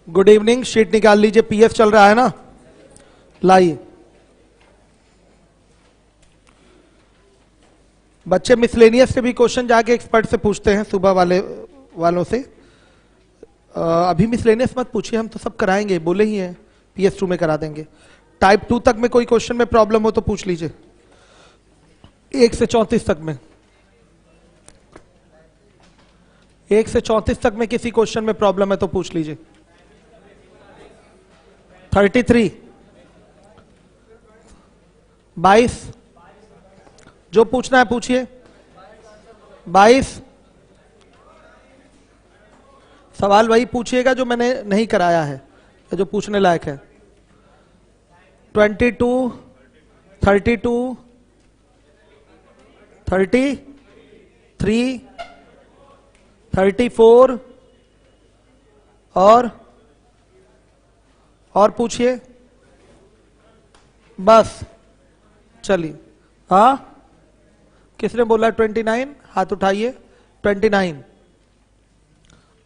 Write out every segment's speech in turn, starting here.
Good evening. Sheet निकाल लीजिए, PF चल रहा है ना, लाइए। बच्चे मिसलेनियस से भी क्वेश्चन जाके एक्सपर्ट से पूछते हैं, सुबह वालों से। अभी मिसलेनियस मत पूछिए, हम तो सब कराएंगे, बोले ही हैं PS2 में करा देंगे। टाइप 2 तक में कोई क्वेश्चन में प्रॉब्लम हो तो पूछ लीजिए, 1 से 34 तक में। 1 से 34 तक में किसी क्वेश्चन में प्रॉब्लम है तो पूछ लीजिए। 33, 22, जो पूछना है पूछिए। 22 सवाल वही पूछिएगा जो मैंने नहीं कराया है, जो पूछने लायक है। 22, 32, 33, 34 और पूछिए बस। चलिए, हाँ किसने बोला 29? हाथ उठाइए। 29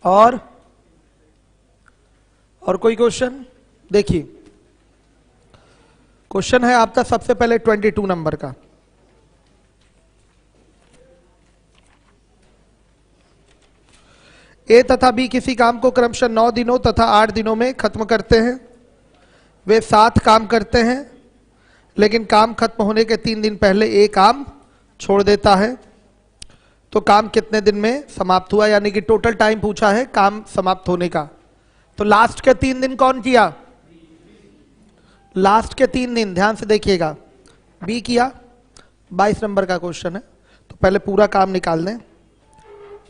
और कोई क्वेश्चन? देखिए, क्वेश्चन है आपका सबसे पहले 22 नंबर का। ए तथा बी किसी काम को क्रमशः 9 दिनों तथा 8 दिनों में खत्म करते हैं। वे 7 काम करते हैं, लेकिन काम खत्म होने के 3 दिन पहले ए काम छोड़ देता है। तो काम कितने दिन में समाप्त हुआ? यानी कि टोटल टाइम पूछा है काम समाप्त होने का। तो लास्ट के 3 दिन कौन किया? लास्ट के 3 दिन ध्यान से देखिएगा, बी किया। 22 नंबर का क्वेश्चन है, तो पहले पूरा काम निकाल दें।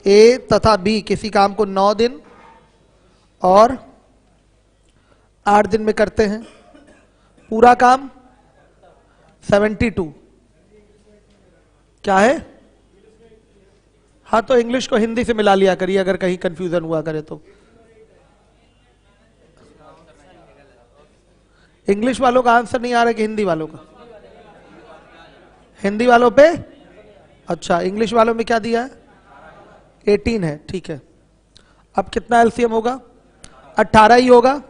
ए तथा बी किसी काम को 9 दिन और 8 दिन में करते हैं। पूरा काम 72 क्या है? हाँ, तो इंग्लिश को हिंदी से मिला लिया करिए अगर कहीं कंफ्यूजन हुआ करे तो। इंग्लिश वालों का आंसर नहीं आ रहा कि हिंदी वालों का? हिंदी वालों पे अच्छा, इंग्लिश वालों में क्या दिया है? 18 है, ठीक है। अब कितना एलसीएम होगा? 18 ही होगा,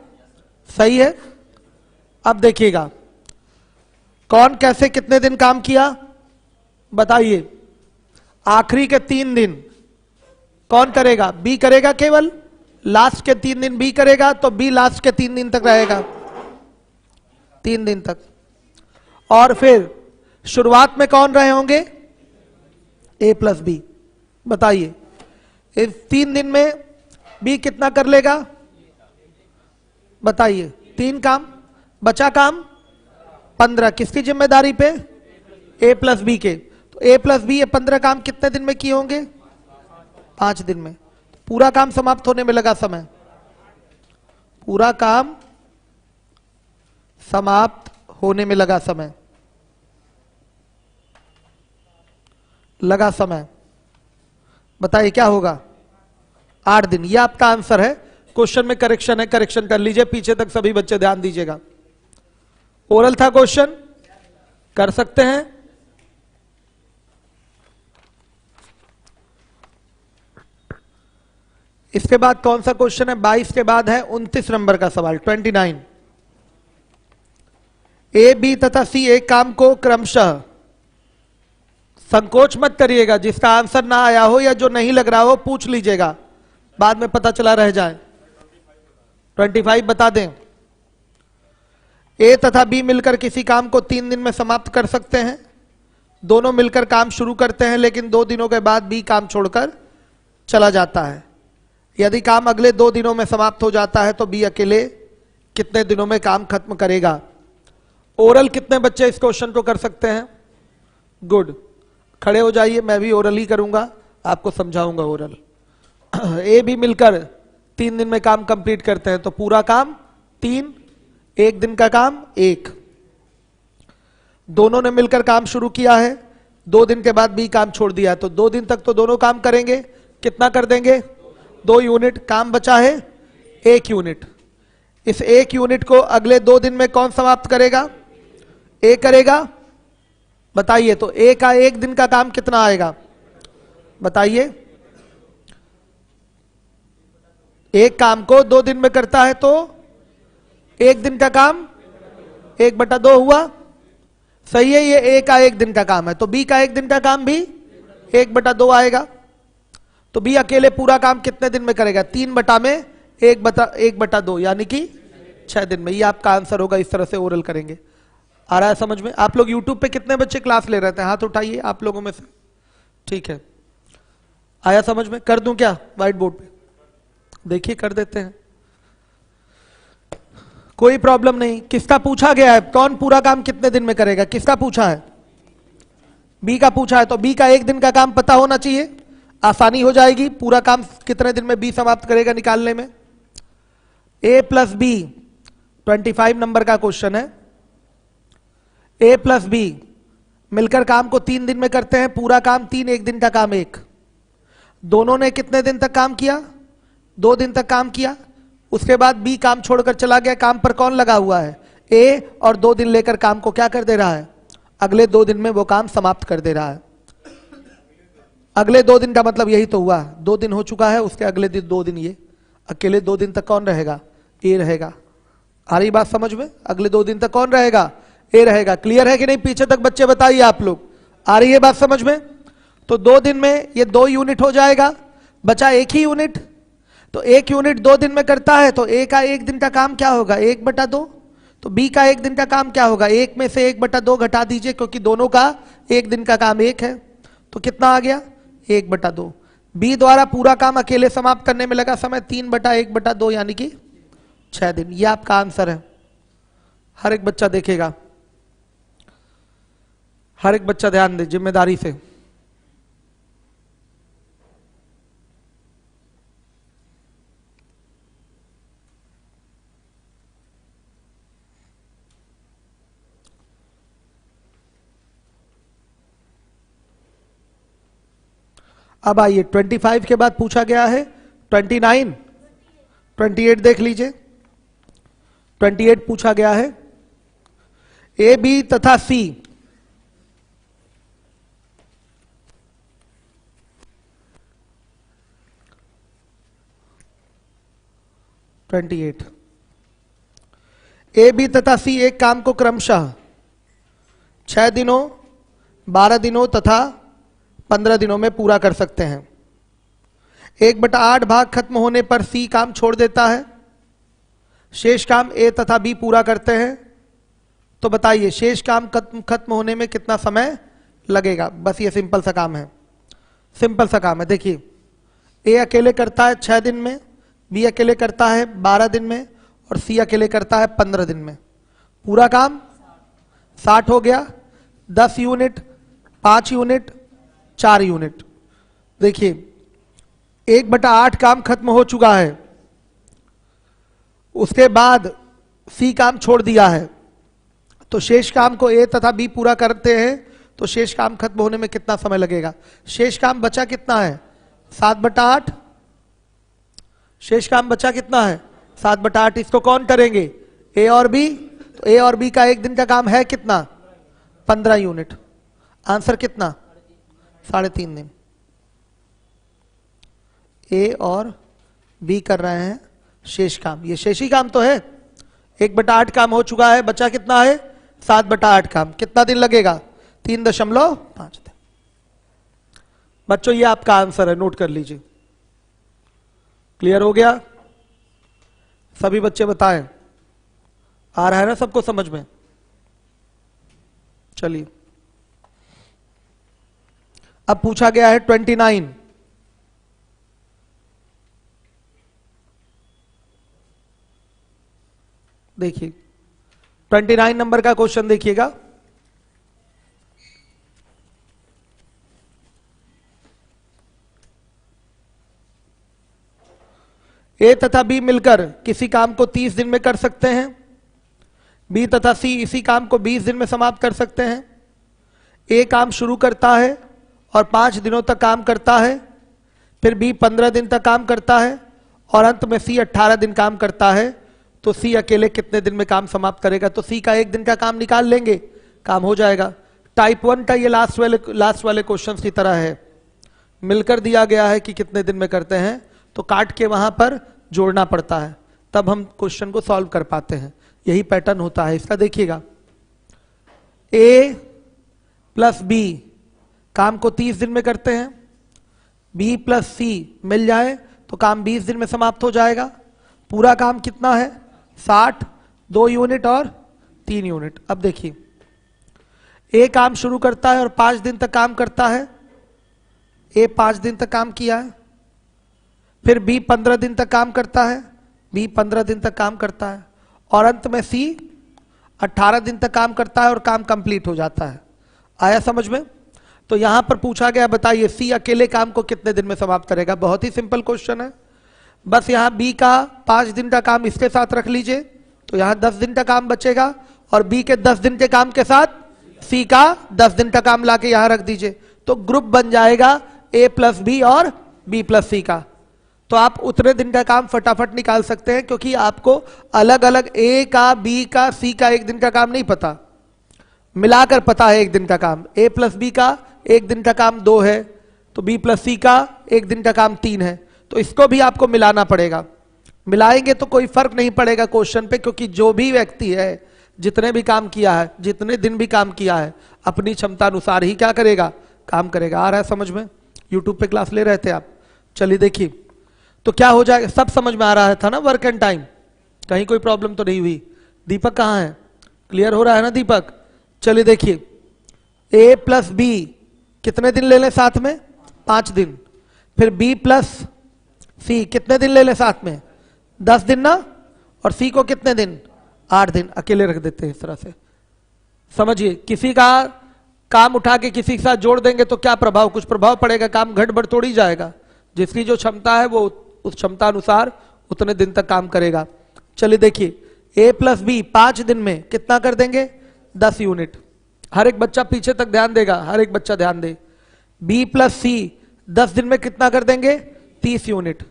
सही है। अब देखिएगा कौन कैसे कितने दिन काम किया बताइए। आखिरी के 3 दिन कौन करेगा? बी करेगा केवल। लास्ट के 3 दिन बी करेगा, तो बी लास्ट के 3 दिन तक रहेगा, 3 दिन तक। और फिर शुरुआत में कौन रहे होंगे? ए प्लस बी। बताइए इस 3 दिन में बी कितना कर लेगा? बताइए, 3 काम, बचा काम 15। किसकी जिम्मेदारी पे? ए प्लस बी के। तो ए प्लस बी ये 15 काम कितने दिन में किए होंगे? 5 दिन में। पूरा काम समाप्त होने में लगा समय, पूरा काम समाप्त होने में लगा समय, लगा समय। बताइए क्या होगा? 8 दिन। यह आपका आंसर है। क्वेश्चन में करेक्शन है, करेक्शन कर लीजिए। पीछे तक सभी बच्चे ध्यान दीजिएगा। ओरल था क्वेश्चन, कर सकते हैं। इसके बाद कौन सा क्वेश्चन है? 22 के बाद है 29 नंबर का सवाल, 29। ए बी तथा सी एक काम को क्रमशः, संकोच मत करिएगा, जिसका आंसर ना आया हो या जो नहीं लग रहा हो पूछ लीजिएगा, बाद में पता चला रह जाए। 25 बता दें। ए तथा बी मिलकर किसी काम को 3 दिन में समाप्त कर सकते हैं। दोनों मिलकर काम शुरू करते हैं, लेकिन 2 दिनों के बाद बी काम छोड़कर चला जाता है। यदि काम अगले 2 दिनों में समाप्त हो जाता है तो बी अकेले कितने दिनों में काम खत्म करेगा? ओरल कितने बच्चे इस क्वेश्चन को कर सकते हैं? गुड, खड़े हो जाइए, मैं भी ओरल ही करूंगा, आपको समझाऊंगा ओरल। ए भी मिलकर 3 दिन में काम कंप्लीट करते हैं, तो पूरा काम 3, 1 दिन का काम 1। दोनों ने मिलकर काम शुरू किया है, 2 दिन के बाद बी काम छोड़ दिया है, तो 2 दिन तक तो दोनों काम करेंगे। कितना कर देंगे? 2 यूनिट। काम बचा है 1 यूनिट। इस 1 यूनिट को अगले 2 दिन में कौन समाप्त करेगा? ए करेगा। बताइए, तो ए का 1 दिन का काम कितना आएगा? बताइए। एक काम को 2 दिन में करता है तो 1 दिन का काम 1/2 हुआ, सही है। ये ए का 1 दिन का काम है तो बी का 1 दिन का काम भी 1/2 आएगा। तो बी अकेले पूरा काम कितने दिन में करेगा? 3/1/2 यानी कि 6 दिन में। ये आपका आंसर होगा। इस तरह से ओरल करेंगे। आ रहा है समझ में? आप लोग यूट्यूब पे कितने बच्चे क्लास ले रहे थे? हाथ उठाइए आप लोगों में से। ठीक है, आया समझ में? कर दूं क्या व्हाइट बोर्ड पे? देखिए कर देते हैं, कोई प्रॉब्लम नहीं। किसका पूछा गया है? कौन पूरा काम कितने दिन में करेगा? किसका पूछा है? बी का पूछा है। तो बी का 1 दिन का काम पता होना चाहिए, आसानी हो जाएगी। पूरा काम कितने दिन में बी समाप्त करेगा निकालने में। ए प्लस बी 25 नंबर का क्वेश्चन है। ए प्लस बी मिलकर काम को 3 दिन में करते हैं। पूरा काम 3, 1 दिन का काम 1। दोनों ने कितने दिन तक काम किया? 2 दिन तक काम किया। उसके बाद बी काम छोड़कर चला गया। काम पर कौन लगा हुआ है? ए। और 2 दिन लेकर काम को क्या कर दे रहा है? अगले 2 दिन में वो काम समाप्त कर दे रहा है। अगले 2 दिन का मतलब यही तो हुआ, 2 दिन हो चुका है, उसके अगले दिन 2 दिन। ये अकेले 2 दिन तक कौन रहेगा? ए रहेगा। आ रही बात समझ में? अगले 2 दिन तक कौन रहेगा? ए रहेगा। क्लियर है कि नहीं? पीछे तक बच्चे बताइए आप लोग, आ रही है बात समझ में? तो 2 दिन में ये 2 यूनिट हो जाएगा, बचा 1 ही यूनिट। तो 1 यूनिट 2 दिन में करता है तो ए का 1 दिन का काम क्या होगा? 1/2। तो बी का 1 दिन का काम क्या होगा? 1 में से 1/2 घटा दीजिए, क्योंकि दोनों का 1 दिन का काम 1 है। तो कितना आ गया? 1/2। बी द्वारा पूरा काम अकेले समाप्त करने में लगा समय 3/1/2 यानी कि 6 दिन। ये आपका आंसर है। हर एक बच्चा देखेगा, हर एक बच्चा ध्यान दे जिम्मेदारी से। अब आइए 25 के बाद पूछा गया है 29, 28 देख लीजिए। 28 पूछा गया है। ए बी तथा सी ए बी तथा सी एक काम को क्रमशः 6 दिनों, 12 दिनों तथा 15 दिनों में पूरा कर सकते हैं। 1/8 भाग खत्म होने पर सी काम छोड़ देता है। शेष काम ए तथा बी पूरा करते हैं। तो बताइए शेष काम खत्म होने में कितना समय लगेगा? बस ये सिंपल सा काम है, सिंपल सा काम है। देखिए ए अकेले करता है 6 दिन में, बी अकेले करता है 12 दिन में और सी अकेले करता है 15 दिन में। पूरा काम 60 हो गया। 10 यूनिट, 5 यूनिट, 4 यूनिट। देखिए 1/8 काम खत्म हो चुका है। उसके बाद सी काम छोड़ दिया है। तो शेष काम को ए तथा बी पूरा करते हैं। तो शेष काम खत्म होने में कितना समय लगेगा? शेष काम बचा कितना है? 7/8। शेष काम बचा कितना है? 7/8। इसको कौन करेंगे? ए और बी। तो ए और बी का 1 दिन का काम है कितना? 15 यूनिट। आंसर कितना? 3.5 दिन। ए और बी कर रहे हैं शेष काम। ये शेषी काम तो है। 1/8 काम हो चुका है, बचा कितना है? 7/8 काम। कितना दिन लगेगा? 3.5 दिन। बच्चों ये आपका आंसर है, नोट कर लीजिए। क्लियर हो गया? सभी बच्चे बताएं, आ रहा है ना सबको समझ में? चलिए अब पूछा गया है 29। देखिए 29 नंबर का क्वेश्चन देखिएगा। ए तथा बी मिलकर किसी काम को 30 दिन में कर सकते हैं। बी तथा सी इसी काम को 20 दिन में समाप्त कर सकते हैं। ए काम शुरू करता है और 5 दिनों तक काम करता है। फिर बी 15 दिन तक काम करता है और अंत में सी 18 दिन काम करता है। तो सी अकेले कितने दिन में काम समाप्त करेगा? तो सी का 1 दिन का काम निकाल लेंगे, काम हो जाएगा। टाइप 1 का ये लास्ट वाले क्वेश्चन की तरह है। मिलकर दिया गया है कि कितने दिन में करते हैं, तो काट के वहां पर जोड़ना पड़ता है, तब हम क्वेश्चन को सॉल्व कर पाते हैं। यही पैटर्न होता है इसका। देखिएगा, ए प्लस बी काम को 30 दिन में करते हैं, बी प्लस सी मिल जाए तो काम 20 दिन में समाप्त हो जाएगा। पूरा काम कितना है? 60, 2 यूनिट और 3 यूनिट। अब देखिए, ए काम शुरू करता है और 5 दिन तक काम करता है। ए 5 दिन तक काम किया है, फिर बी 15 दिन तक काम करता है, बी 15 दिन तक काम करता है, और अंत में सी 18 दिन तक काम करता है और काम कंप्लीट हो जाता है। आया समझ में? तो यहां पर पूछा गया, बताइए सी अकेले काम को कितने दिन में समाप्त करेगा। बहुत ही सिंपल क्वेश्चन है। बस यहां बी का 5 दिन का काम इसके साथ रख लीजिए, तो यहां 10 दिन का काम बचेगा, और बी के 10 दिन के काम के साथ सी का 10 दिन का काम लाके यहां रख दीजिए, तो ग्रुप बन जाएगा ए प्लस बी और बी प्लस सी का। तो आप उतने दिन का काम फटाफट निकाल सकते हैं, क्योंकि आपको अलग अलग ए का, बी का, सी का एक दिन का काम नहीं पता, मिलाकर पता है एक दिन का काम। ए प्लस बी का एक दिन का काम 2 है, तो बी प्लस सी का एक दिन का काम 3 है, तो इसको भी आपको मिलाना पड़ेगा। मिलाएंगे तो कोई फर्क नहीं पड़ेगा क्वेश्चन पे, क्योंकि जो भी व्यक्ति है जितने भी काम किया है, जितने दिन भी काम किया है, अपनी क्षमता अनुसार ही क्या करेगा? काम करेगा। आ रहा है समझ में? यूट्यूब पे क्लास ले रहे थे आप? चलिए देखिए, तो क्या हो जाएगा, सब समझ में आ रहा था ना? वर्क एंड टाइम, कहीं कोई प्रॉब्लम तो नहीं हुई? दीपक कहाँ है? क्लियर हो रहा है ना दीपक? चलिए देखिए, ए प्लस बी कितने दिन ले लें साथ में? 5 दिन। फिर बी प्लस सी कितने दिन ले लें साथ में? 10 दिन ना? और सी को कितने दिन? 8 दिन। अकेले रख देते हैं इस तरह से। समझिए, किसी का काम उठा के किसी के साथ जोड़ देंगे तो क्या प्रभाव? कुछ प्रभाव पड़ेगा? काम घटबड़ तोड़ी जाएगा। जिसकी जो क्षमता है वो उस क्षमता अनुसार उतने दिन तक काम करेगा। चलिए देखिए, ए प्लस बी 5 दिन में कितना कर देंगे? 10 यूनिट। हर एक बच्चा पीछे तक ध्यान देगा, हर एक बच्चा ध्यान दे। बी प्लस सी 10 दिन में कितना कर देंगे? 30 यूनिट।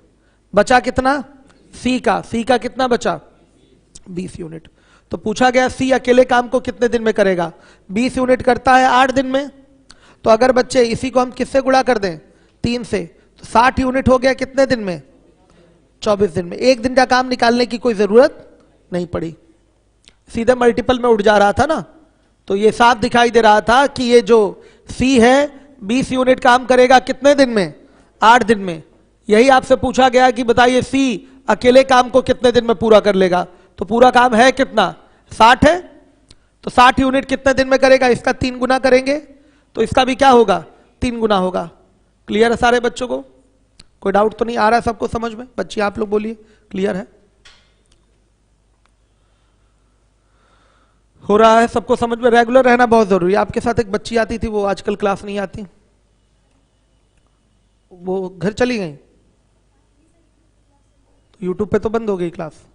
बचा कितना? सी का कितना बचा? 20 यूनिट। तो पूछा गया सी अकेले काम को कितने दिन में करेगा? 20 यूनिट करता है 8 दिन में। तो अगर बच्चे इसी को हम किससे गुणा कर दें? 3 से, तो 60 यूनिट हो गया कितने दिन में? 24 दिन में। एक दिन का काम निकालने की कोई जरूरत नहीं पड़ी, सीधे मल्टीपल में उठ जा रहा था ना। तो ये साफ दिखाई दे रहा था कि ये जो सी है 20 यूनिट काम करेगा कितने दिन में? 8 दिन में। यही आपसे पूछा गया कि बताइए सी अकेले काम को कितने दिन में पूरा कर लेगा। तो पूरा काम है कितना? 60 है, तो 60 यूनिट कितने दिन में करेगा? इसका 3 गुना करेंगे, तो इसका भी क्या होगा? 3 गुना होगा। क्लियर है सारे बच्चों को? कोई डाउट तो नहीं आ रहा है सबको समझ में? बच्चे आप लोग बोलिए, क्लियर है? हो रहा है सबको समझ में? रेगुलर रहना बहुत जरूरी है। आपके साथ एक बच्ची आती थी, वो आजकल क्लास नहीं आती, वो घर चली गई, तो यूट्यूब पे तो बंद हो गई क्लास।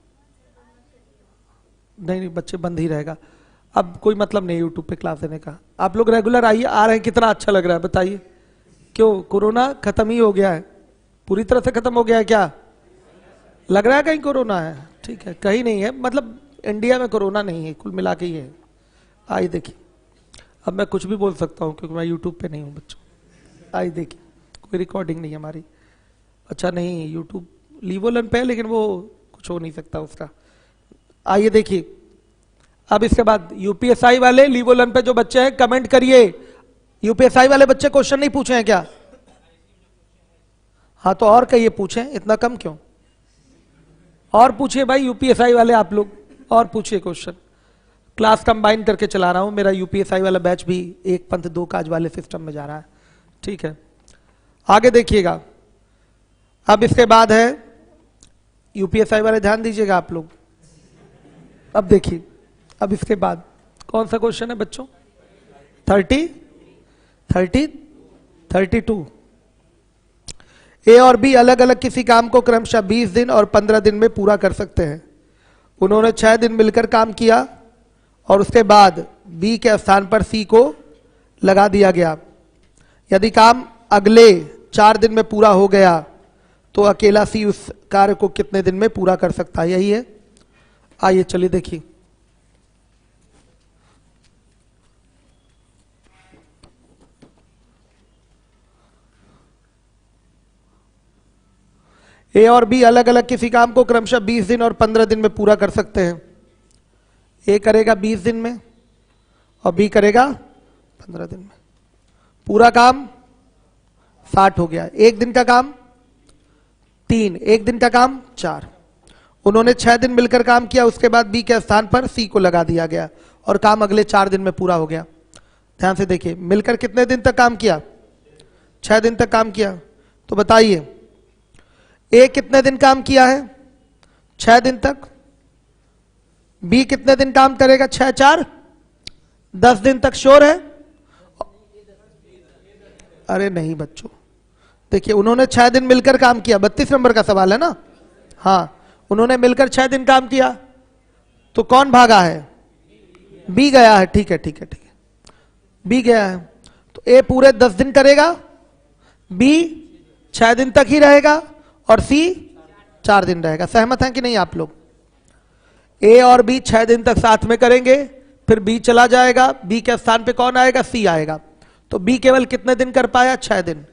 नहीं, बच्चे बंद ही रहेगा, अब कोई मतलब नहीं यूट्यूब पे क्लास देने का। आप लोग रेगुलर आइए, आ रहे हैं, कितना अच्छा लग रहा है बताइए। क्यों, कोरोना खत्म ही हो गया है? पूरी तरह से खत्म हो गया है क्या? लग रहा है कहीं कोरोना है? ठीक है, कहीं नहीं है, मतलब इंडिया में कोरोना नहीं है, कुल मिला के ही है। आइए देखिए, अब मैं कुछ भी बोल सकता हूँ क्योंकि मैं यूट्यूब पे नहीं हूँ बच्चों। आइए देखिए, कोई रिकॉर्डिंग नहीं है हमारी। अच्छा नहीं, यूट्यूब लीवोलन पे है, लेकिन वो कुछ हो नहीं सकता उसका। आइए देखिए, अब इसके बाद यूपीएसआई वाले लीवोलन पे जो बच्चे हैं कमेंट करिए। यूपीएसआई वाले बच्चे क्वेश्चन नहीं पूछे हैं क्या? हाँ तो और कहिए, पूछें, इतना कम क्यों? और पूछिए भाई यूपीएसआई वाले आप लोग, और पूछिए क्वेश्चन। क्लास कंबाइन करके चला रहा हूं, मेरा यूपीएसआई वाला बैच भी 1 पंथ 2 काज वाले सिस्टम में जा रहा है। ठीक है, आगे देखिएगा। अब इसके बाद है यूपीएसआई वाले, ध्यान दीजिएगा आप लोग। अब देखिए, अब इसके बाद कौन सा क्वेश्चन है बच्चों? 32 ए और बी अलग अलग किसी काम को क्रमशः 20 दिन और 15 दिन में पूरा कर सकते हैं। उन्होंने 6 दिन मिलकर काम किया और उसके बाद बी के स्थान पर सी को लगा दिया गया। यदि काम अगले 4 दिन में पूरा हो गया तो अकेला सी उस कार्य को कितने दिन में पूरा कर सकता है? यही है। आइए चलिए देखिए, ए और बी अलग अलग किसी काम को क्रमशः 20 दिन और 15 दिन में पूरा कर सकते हैं। ए करेगा 20 दिन में और बी करेगा 15 दिन में। पूरा काम 60 हो गया। एक दिन का काम 3, एक दिन का काम 4। उन्होंने 6 दिन मिलकर काम किया, उसके बाद बी के स्थान पर सी को लगा दिया गया और काम अगले 4 दिन में पूरा हो गया। ध्यान से देखिए, मिलकर कितने दिन तक काम किया? 6 दिन तक काम किया। तो बताइए ए कितने दिन काम किया है? 6 दिन तक। बी कितने दिन काम करेगा? 6 4 10 दिन तक। श्योर है? अरे नहीं बच्चों, देखिए उन्होंने 6 दिन मिलकर काम किया। 32 नंबर का सवाल है ना। हाँ, उन्होंने मिलकर 6 दिन काम किया, तो कौन भागा है? बी गया है। ठीक है ठीक है ठीक है, बी गया है। तो ए पूरे 10 दिन करेगा, बी 6 दिन तक ही रहेगा और सी 4 दिन रहेगा। सहमत हैं कि नहीं आप लोग? ए और बी 6 दिन तक साथ में करेंगे, फिर बी चला जाएगा, बी के स्थान पे कौन आएगा? सी आएगा। तो बी केवल कितने दिन कर पाया? 6 दिन।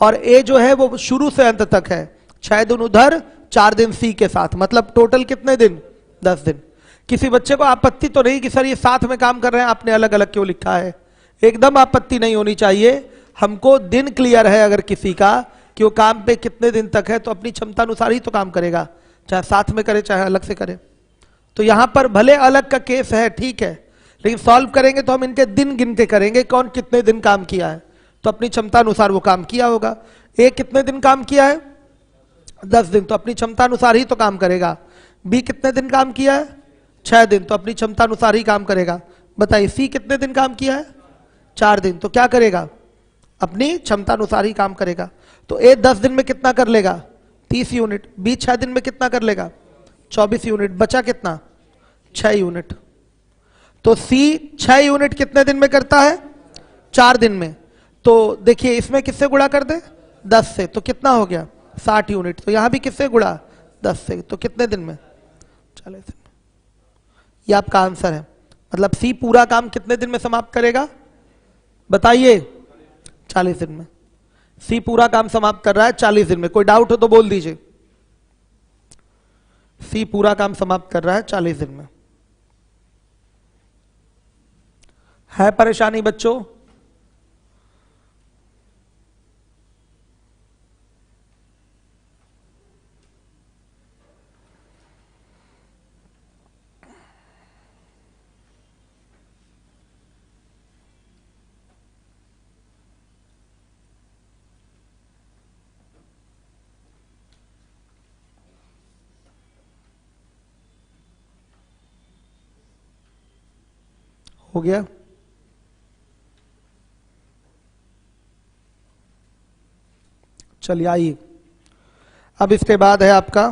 और ए जो है वो शुरू से अंत तक है, 6 दिन उधर 4 दिन सी के साथ, मतलब टोटल कितने दिन? 10 दिन। किसी बच्चे को आपत्ति तो नहीं कि सर ये साथ में काम कर रहे हैं, आपने अलग अलग क्यों लिखा है? एकदम आपत्ति नहीं होनी चाहिए। हमको दिन क्लियर है अगर किसी का कि वो काम पे कितने दिन तक है, तो अपनी क्षमता अनुसार ही तो काम करेगा, चाहे साथ में करे चाहे अलग से करे। तो यहां पर भले अलग का केस है, ठीक है, लेकिन सॉल्व करेंगे तो हम इनके दिन गिन के करेंगे, कौन कितने दिन काम किया है। तो अपनी क्षमता अनुसार वो काम किया होगा। ए कितने दिन काम किया है? 10 दिन, तो अपनी क्षमता अनुसार ही तो काम करेगा। बी कितने दिन काम किया है? 6 दिन, तो अपनी क्षमता अनुसार ही काम करेगा। बताइए सी कितने दिन काम किया है? 4 दिन, तो क्या करेगा? अपनी क्षमता अनुसार ही काम करेगा। तो ए 10 दिन में कितना कर लेगा? 30 यूनिट। बी 6 दिन में कितना कर लेगा? 24 यूनिट। बचा कितना? 6 यूनिट। तो सी 6 यूनिट कितने दिन में करता है? 4 दिन में। तो देखिए इसमें किससे गुणा कर दे? 10 से, तो कितना हो गया? 60 यूनिट। तो यहां भी किससे गुणा? 10 से, तो कितने दिन में? 40 दिन में। ये आपका आंसर है। मतलब सी पूरा काम कितने दिन में समाप्त करेगा? बताइए। 40 दिन में। सी पूरा काम समाप्त कर रहा है 40 दिन में। कोई डाउट हो तो बोल दीजिए। सी पूरा काम समाप्त कर रहा है 40 दिन में। है परेशानी बच्चों? हो गया? चलिए आइए, अब इसके बाद है आपका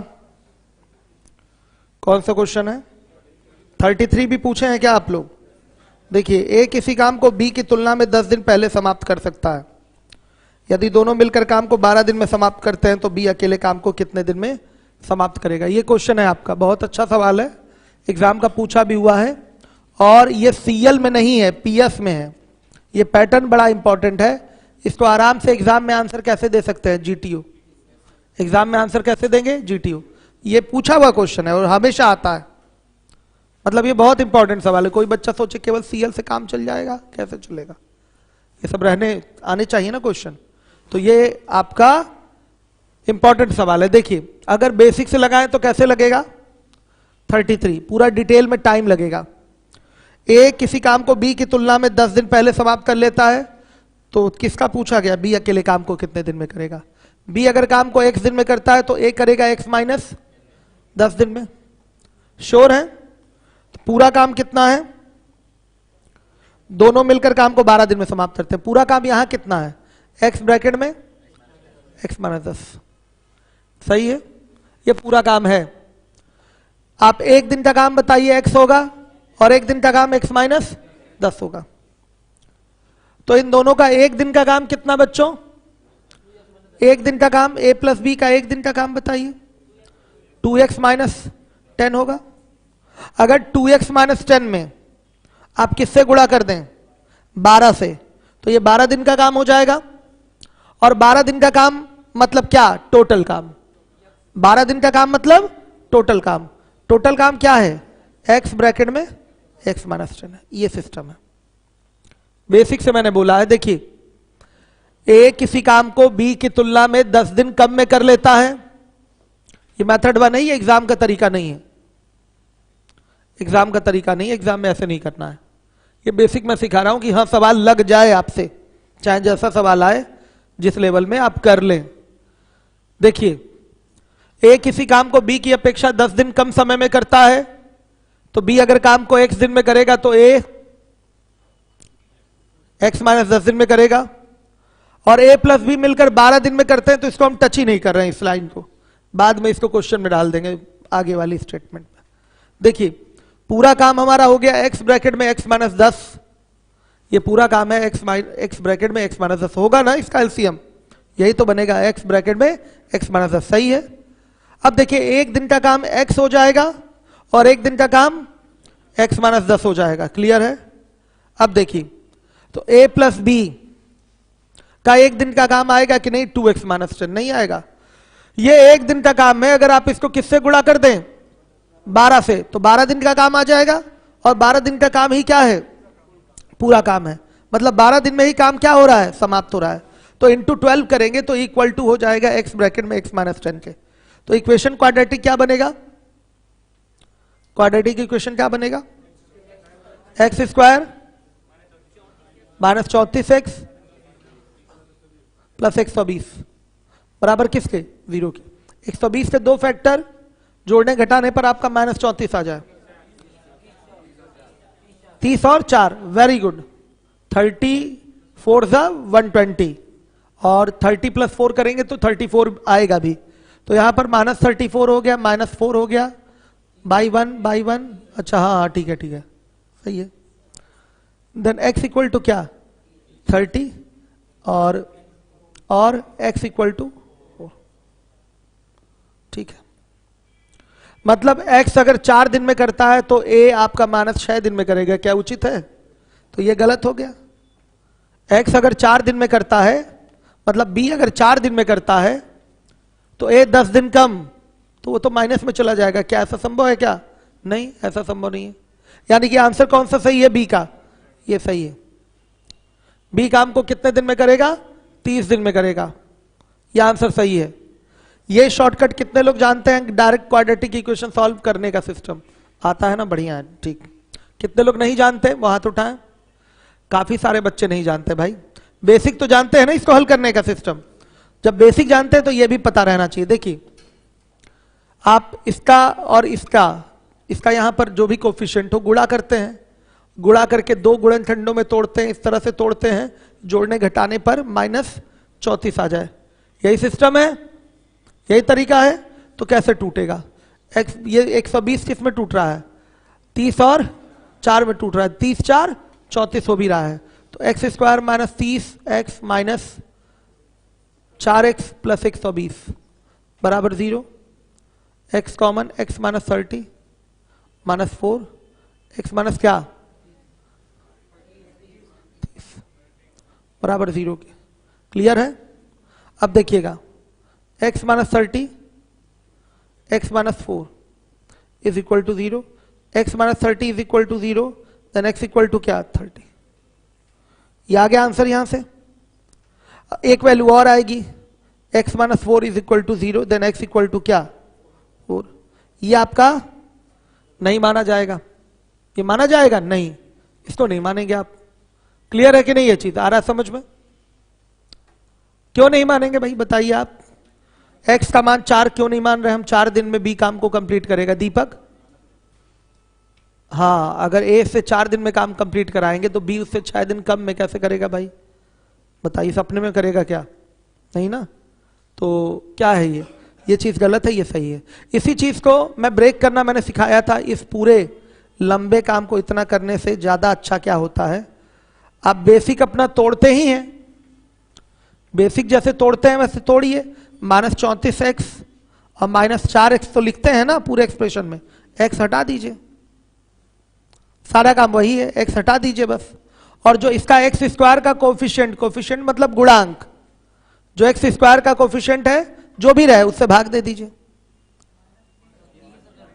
कौन सा क्वेश्चन है? 33 भी पूछे हैं क्या आप लोग? देखिए, ए किसी काम को बी की तुलना में 10 दिन पहले समाप्त कर सकता है। यदि दोनों मिलकर काम को 12 दिन में समाप्त करते हैं तो बी अकेले काम को कितने दिन में समाप्त करेगा? ये क्वेश्चन है आपका। बहुत अच्छा सवाल है, एग्जाम का पूछा भी हुआ है, और ये सीएल में नहीं है, पीएस में है। ये पैटर्न बड़ा इंपॉर्टेंट है। इसको आराम से एग्जाम में आंसर कैसे दे सकते हैं? जीटीओ। एग्जाम में आंसर कैसे देंगे? जीटीओ। ये पूछा हुआ क्वेश्चन है और हमेशा आता है। मतलब ये बहुत इंपॉर्टेंट सवाल है। कोई बच्चा सोचे केवल सीएल से काम चल जाएगा, कैसे चलेगा? ये सब रहने आने चाहिए ना क्वेश्चन। तो ये आपका इंपॉर्टेंट सवाल है। देखिए, अगर बेसिक से लगाएं तो कैसे लगेगा? 33 पूरा डिटेल में टाइम लगेगा। ए किसी काम को बी की तुलना में 10 दिन पहले समाप्त कर लेता है, तो किसका पूछा गया? बी अकेले काम को कितने दिन में करेगा? बी अगर काम को x दिन में करता है तो ए करेगा x माइनस 10 दिन में। श्योर है? तो पूरा काम कितना है? दोनों मिलकर काम को 12 दिन में समाप्त करते हैं। पूरा काम यहां कितना है? x ब्रैकेट में x माइनस 10। सही है, ये पूरा काम है। आप एक दिन का काम बताइए x होगा और एक दिन का काम x माइनस 10 होगा। तो इन दोनों का एक दिन का काम कितना बच्चों? एक दिन का काम a प्लस बी का एक दिन का काम बताइए। 2x माइनस 10 होगा। अगर 2x माइनस 10 में आप किससे गुणा कर दें? 12 से, तो ये 12 दिन का काम हो जाएगा। और 12 दिन का काम मतलब क्या? टोटल काम। 12 दिन का काम मतलब टोटल काम। टोटल काम क्या है? x ब्रैकेट में x माइनस 10 है। ये सिस्टम है, बेसिक से मैंने बोला है। देखिए, ए किसी काम को बी की तुलना में 10 दिन कम में कर लेता है। ये मेथड 1 नहीं है, एग्जाम का तरीका नहीं है। एग्जाम का तरीका नहीं है, एग्जाम में ऐसे नहीं करना है। ये बेसिक मैं सिखा रहा हूं कि हाँ सवाल लग जाए आपसे, चाहे जैसा सवाल आए, जिस लेवल में आप कर लें। देखिए, ए किसी काम को बी की अपेक्षा 10 दिन कम समय में करता है, तो बी अगर काम को x दिन में करेगा तो ए x माइनस 10 दिन में करेगा। और a प्लस बी मिलकर 12 दिन में करते हैं, तो इसको हम टच ही नहीं कर रहे हैं, इस लाइन को। बाद में इसको क्वेश्चन में डाल देंगे आगे वाली स्टेटमेंट में। देखिए, पूरा काम हमारा हो गया x ब्रैकेट में x माइनस 10। ये पूरा काम है x ब्रैकेट में x माइनस 10 होगा ना, इसका एलसीएम यही तो बनेगा, x ब्रैकेट में x माइनस 10। सही है। अब देखिए, एक दिन का काम x हो जाएगा और एक दिन का काम x माइनस 10 हो जाएगा। क्लियर है? अब देखिए, तो a प्लस बी का एक दिन का काम आएगा कि नहीं? 2x माइनस 10 नहीं आएगा। ये एक दिन का काम है, अगर आप इसको किससे गुणा कर दें? 12 से, तो 12 दिन का काम आ जाएगा। और 12 दिन का काम ही क्या है? पूरा काम है। मतलब 12 दिन में ही काम क्या हो रहा है? समाप्त हो रहा है। तो इंटू 12 करेंगे तो इक्वल टू हो जाएगा x ब्रैकेट में x माइनस 10 के। तो इक्वेशन क्वाड्रेटिक क्या बनेगा? क्वाड्रेटिक इक्वेशन क्या बनेगा? X square minus 34x plus 120 बराबर किसके? 0 के। 120 के 2 फैक्टर जोड़ने घटाने पर आपका माइनस 34 आ जाए। 30 और 4, वेरी गुड। 34 120 और 30 प्लस 4 करेंगे तो 34 आएगा भी। तो यहां पर माइनस 34 हो गया, माइनस 4 हो गया, बाई वन। अच्छा हाँ ठीक है सही है। देन x इक्वल टू क्या? 30 और x इक्वल टू 4। ठीक है, मतलब x अगर 4 दिन में करता है तो a आपका माइनस 6 दिन में करेगा। क्या उचित है? तो ये गलत हो गया। x अगर 4 दिन में करता है, मतलब b अगर 4 दिन में करता है तो a 10 दिन कम, तो वो तो माइनस में चला जाएगा। क्या ऐसा संभव है? क्या नहीं, ऐसा संभव नहीं है। यानी कि आंसर कौन सा सही है? बी का, ये सही है। बी काम को कितने दिन में करेगा? 30 दिन में करेगा। ये आंसर सही है। ये शॉर्टकट कितने लोग जानते हैं? डायरेक्ट क्वाड्रेटिक इक्वेशन सॉल्व करने का सिस्टम आता है ना, बढ़िया है। ठीक, कितने लोग नहीं जानते? वो हाथ उठाएं। काफी सारे बच्चे नहीं जानते भाई। बेसिक तो जानते हैं ना इसको हल करने का सिस्टम। जब बेसिक जानते हैं तो ये भी पता रहना चाहिए। देखिए, आप इसका और इसका यहां पर जो भी कोफिशिएंट हो गुणा करते हैं, गुणा करके 2 गुणनखंडों में तोड़ते हैं, इस तरह से तोड़ते हैं जोड़ने घटाने पर माइनस 34 आ जाए। यही सिस्टम है, यही तरीका है। तो कैसे टूटेगा? ये 120 किस में टूट रहा है? 30 और 4 में टूट रहा है। 30 4 34 हो भी रहा है। तो x square minus 30x minus 4x plus 120 बराबर 0। x common, x minus 30 minus 4, x minus क्या? बराबर 0 के। क्लियर है? अब देखिएगा, x minus 30 x minus 4 is equal to 0। x minus 30 is equal to 0, then x equal to क्या? 30। ये आ गया आंसर। यहां से एक वैल्यू और आएगी, x minus 4 is equal to 0, then x equal to क्या? 4। ये आपका नहीं माना जाएगा। ये माना जाएगा? नहीं, इसको नहीं मानेंगे आप। क्लियर है कि नहीं? ये चीज आ रहा है समझ में? क्यों नहीं मानेंगे भाई बताइए आप? x का मान 4 क्यों नहीं मान रहे हम? 4 दिन में b काम को कंप्लीट करेगा। दीपक, हाँ, अगर a से 4 दिन में काम कंप्लीट कराएंगे तो b उससे 6 दिन कम में कैसे करेगा भाई? बताइए, सपने में करेगा क्या? नहीं ना। तो क्या है ये चीज गलत है, ये सही है। इसी चीज को मैं ब्रेक करना मैंने सिखाया था। इस पूरे लंबे काम को इतना करने से ज्यादा अच्छा क्या होता है, आप बेसिक अपना तोड़ते ही हैं, बेसिक जैसे तोड़ते हैं वैसे तोड़िए। माइनस 34x और माइनस 4x तो लिखते हैं ना पूरे एक्सप्रेशन में, x हटा दीजिए, सारा काम वही है, x हटा दीजिए बस। और जो इसका एक्स स्क्वायर का कोफिशिएंट मतलब गुणांक, जो एक्स स्क्वायर का कोफिशिएंट है जो भी रहे उससे भाग दे दीजिए।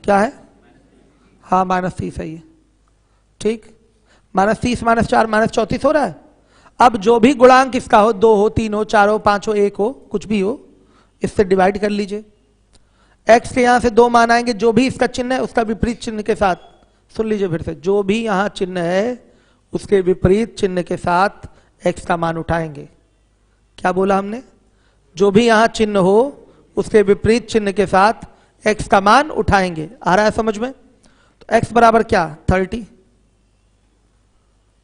क्या है? हाँ -30 सही है, ठीक। -30 -4 -34 हो रहा है। अब जो भी गुणांक इसका हो, 2 हो, 3 हो, 4 हो, 5 हो, 1 हो, कुछ भी हो, इससे डिवाइड कर लीजिए। x के यहां से 2 मान आएंगे, जो भी इसका चिन्ह है उसका विपरीत चिन्ह के साथ, सुन लीजिए फिर से, जो भी यहां चिन्ह है उसके विपरीत चिन्ह के साथ x का मान उठाएंगे। क्या बोला हमने? जो भी यहां चिन्ह हो उसके विपरीत चिन्ह के साथ x का मान उठाएंगे। आ रहा है समझ में? तो x बराबर क्या? 30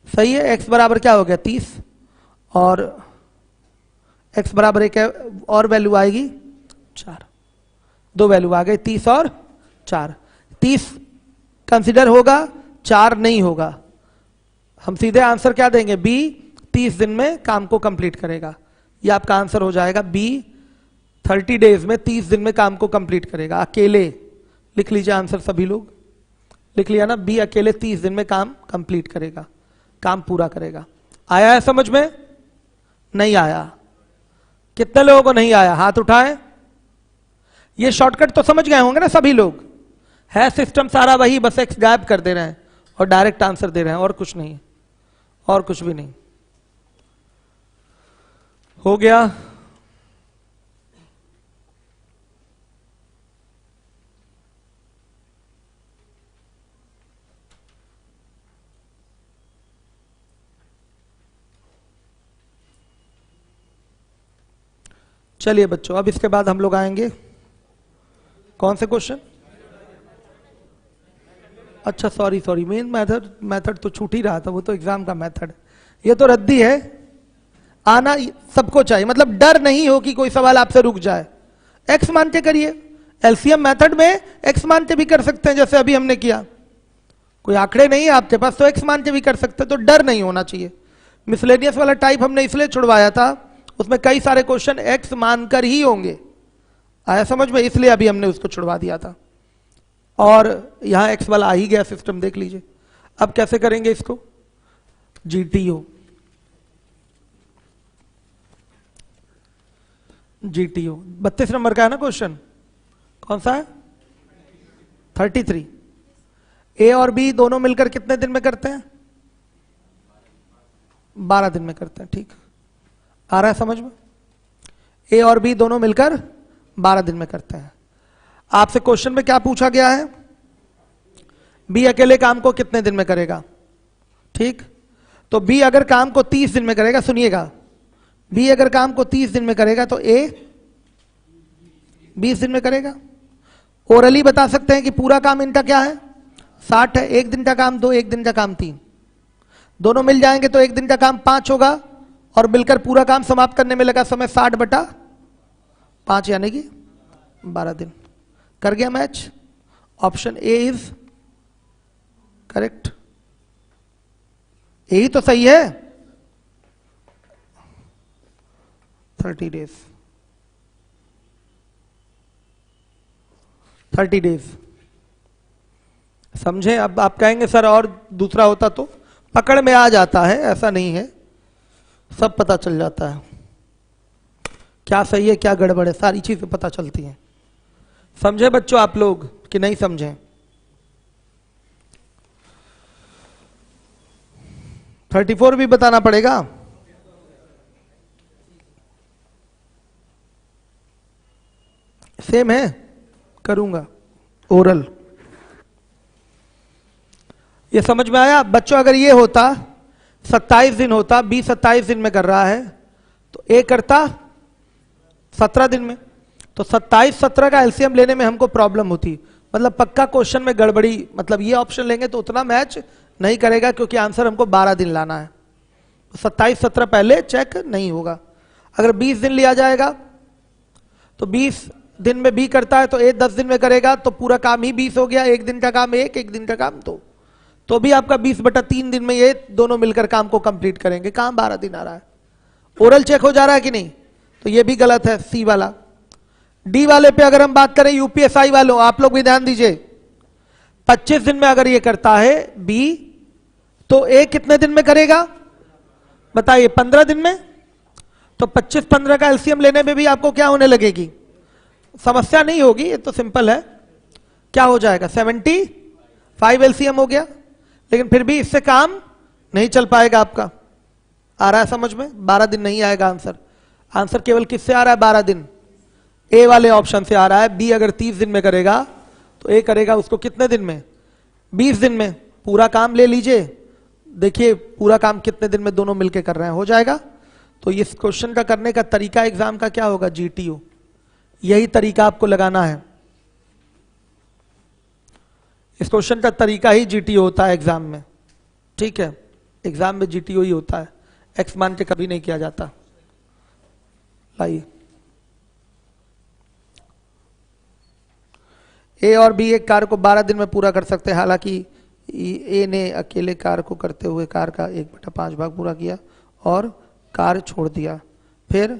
सही है। x बराबर क्या हो गया? 30, और x बराबर एक और वैल्यू आएगी 4, 2 वैल्यू आ गए 30 और 4। 30 कंसिडर होगा, 4 नहीं होगा। हम सीधे आंसर क्या देंगे? B 30 दिन में काम को कंप्लीट करेगा। ये आपका आंसर हो जाएगा, B 30 डेज में 30 दिन में काम को कंप्लीट करेगा अकेले। लिख लीजिए आंसर, सभी लोग लिख लिया ना? B अकेले 30 दिन में काम कंप्लीट करेगा, काम पूरा करेगा। आया है समझ में? नहीं आया? कितने लोगों को नहीं आया? हाथ उठाएं। ये शॉर्टकट तो समझ गए होंगे ना सभी लोग? है सिस्टम सारा वही, बस x गायब कर दे रहे हैं और डायरेक्ट आंसर दे रहे हैं, और कुछ नहीं, और कुछ भी नहीं। हो गया? चलिए बच्चों, अब इसके बाद हम लोग आएंगे कौन से क्वेश्चन? अच्छा सॉरी, मेन मेथड तो छूट ही रहा था, वो तो एग्जाम का मेथड, ये तो रद्दी है। आना सबको चाहिए, मतलब डर नहीं हो कि कोई सवाल आपसे रुक जाए। एक्स मान के करिए, एलसीएम मेथड में एक्स मान के भी कर सकते हैं, जैसे अभी हमने किया। कोई आंकड़े नहीं है आपके पास तो एक्स मान के भी कर सकते हैं, तो डर नहीं होना चाहिए। मिसलेनियस वाला टाइप हमने इसलिए छुड़वाया था, उसमें कई सारे क्वेश्चन एक्स मानकर ही होंगे। आया समझ में? इसलिए अभी हमने उसको छुड़वा दिया था, और यहां एक्स वाला आ ही गया सिस्टम, देख लीजिए। अब कैसे करेंगे इसको? जीटीओ, जीटीओ 32 नंबर का है ना क्वेश्चन? कौन सा है? 33। ए और बी दोनों मिलकर कितने दिन में करते हैं? 12 दिन में करते हैं, ठीक। आ रहा है समझ में? ए और बी दोनों मिलकर 12 दिन में करते हैं। आपसे क्वेश्चन में क्या पूछा गया है? बी अकेले काम को कितने दिन में करेगा, ठीक। तो बी अगर काम को 30 दिन में करेगा, सुनिएगा, बी अगर काम को 30 दिन में करेगा तो ए 20 दिन में करेगा। ओरली बता सकते हैं कि पूरा काम इनका क्या है? 60 है। 1 दिन का काम 2, 1 दिन का काम 3, दोनों मिल जाएंगे तो 1 दिन का काम 5 होगा, और मिलकर पूरा काम समाप्त करने में लगा समय 60/5, यानी कि 12 दिन। कर गया match? Option A is correct. यही तो सही है। 30 डेज, 30 डेज समझे? अब आप कहेंगे सर और दूसरा होता तो? पकड़ में आ जाता है, ऐसा नहीं है, सब पता चल जाता है, क्या सही है क्या गड़बड़ है, सारी चीजें पता चलती हैं। समझे बच्चों आप लोग कि नहीं समझे? 34 भी बताना पड़ेगा? सेम है, करूंगा ओरल। ये समझ में आया बच्चों? अगर ये होता 27 दिन होता, बी 27 दिन में कर रहा है, तो ए करता 17 दिन में, तो 27-17 का एलसीएम लेने में हमको प्रॉब्लम होती, मतलब पक्का क्वेश्चन में गड़बड़ी, मतलब ये ऑप्शन लेंगे तो उतना मैच नहीं करेगा, क्योंकि आंसर हमको 12 दिन लाना है, तो 27-17 पहले चेक नहीं होगा। अगर 20 दिन लिया जाएगा तो 20 दिन में बी करता है तो ए 10 दिन में करेगा, तो पूरा काम ही 20 हो गया। 1 दिन का काम 1, 1 दिन का काम 2, तो भी आपका 20/3 दिन में ये दोनों मिलकर काम को कंप्लीट करेंगे, काम 12 दिन आ रहा है। ओरल चेक हो जा रहा है कि नहीं? तो ये भी गलत है, सी वाला। डी वाले पे अगर हम बात करें, यूपीएसआई वालों, आप लोग भी ध्यान दीजिए, 25 दिन में अगर ये करता है बी, तो ए कितने दिन में करेगा बताइए? 15 दिन में। तो 25-15 का एलसीएम लेने में भी आपको क्या होने लगेगी? समस्या नहीं होगी, ये तो सिंपल है। क्या हो जाएगा 75 एलसीएम हो गया, लेकिन फिर भी इससे काम नहीं चल पाएगा आपका। आ रहा है समझ में? 12 दिन नहीं आएगा आंसर। आंसर केवल किससे आ रहा है 12 दिन? ए वाले ऑप्शन से आ रहा है। बी अगर 30 दिन में करेगा तो ए करेगा उसको कितने दिन में? 20 दिन में। पूरा काम ले लीजिए, देखिए पूरा काम कितने दिन में दोनों मिलके कर रहे हैं, हो जाएगा। तो इस क्वेश्चन का करने का तरीका एग्जाम का क्या होगा? जीटीओ, यही तरीका आपको लगाना है। इस क्वेश्चन का तरीका ही जीटीओ होता है एग्जाम में, ठीक है? एग्जाम में जीटीओ ही होता है, एक्स मान के कभी नहीं किया जाता। लाइए, ए और बी एक कार्य को 12 दिन में पूरा कर सकते हैं। हालांकि ए ने अकेले कार्य को करते हुए कार्य का 1/5 भाग पूरा किया और कार्य छोड़ दिया। फिर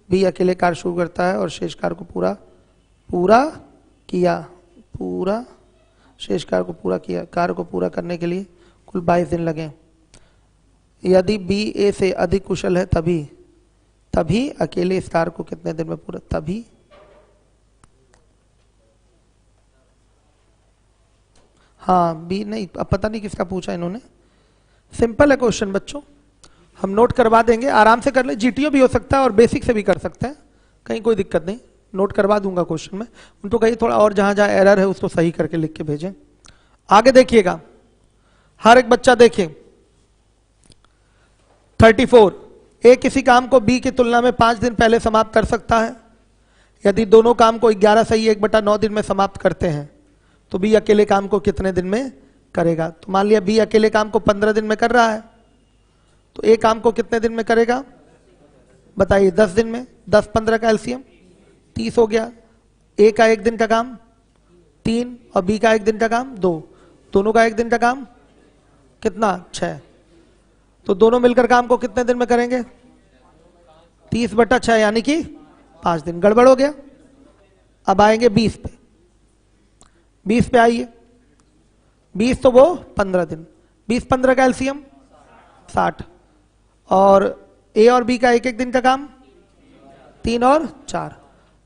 बी अकेले कार्य शुरू करता है और शेष कार्य को पूरा किया। शेष कार्य को पूरा किया। कार्य को पूरा करने के लिए कुल 22 दिन लगे। यदि बी ए से अधिक कुशल है तभी अकेले इस कार्य को कितने दिन में पूरा? तभी हाँ, बी नहीं, अब पता नहीं किसका पूछा इन्होंने। सिंपल है क्वेश्चन बच्चों, हम नोट करवा देंगे, आराम से कर ले। जीटीओ भी हो सकता है और बेसिक से भी कर सकते हैं, कहीं कोई दिक्कत नहीं। नोट करवा दूंगा क्वेश्चन में, उनको कहीं थोड़ा और जहां जहां एरर है उसको सही करके लिख के भेजें। आगे देखिएगा, हर एक बच्चा देखें। 34, ए किसी काम को बी की तुलना में 5 दिन पहले समाप्त कर सकता है। यदि दोनों काम को 11 सही 1/9 दिन में समाप्त करते हैं तो बी अकेले काम को कितने दिन में करेगा? तो मान लिया बी अकेले काम को 15 दिन में कर रहा है, तो ए काम को कितने दिन में करेगा बताइए? 10 दिन में। 10-15 का एलसीएम 30 हो गया। ए का 1 दिन का काम 3 और बी का 1 दिन का काम 2, दोनों का 1 दिन का काम कितना? 6। तो दोनों मिलकर काम को कितने दिन में करेंगे? 30/6 यानी कि 5 दिन। गड़बड़ हो गया। अब आएंगे 20 पे। 20 पे आइए। 20 तो वो 15 दिन। 20-15 का एलसीएम 60 और ए और बी का 1-1 दिन का काम 3 और 4।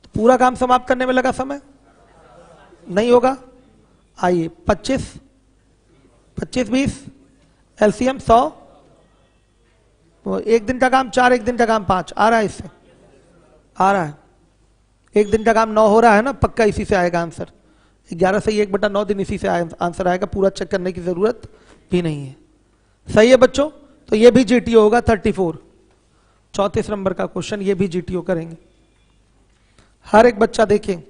तो पूरा काम समाप्त करने में लगा समय नहीं होगा। आइए 25-20 एलसीएम 100, तो 1 दिन का काम 4, 1 दिन का काम 5। आ रहा है इससे? आ रहा है। 1 दिन का काम 9 हो रहा है ना, पक्का इसी से आएगा आंसर। 11 से 1/9 दिन इसी से आंसर आएगा, पूरा चेक करने की जरूरत भी नहीं है। सही है बच्चों? तो ये भी जीटीओ होगा 34, 34 नंबर का क्वेश्चन, ये भी जीटीओ करेंगे। हर एक बच्चा देखें।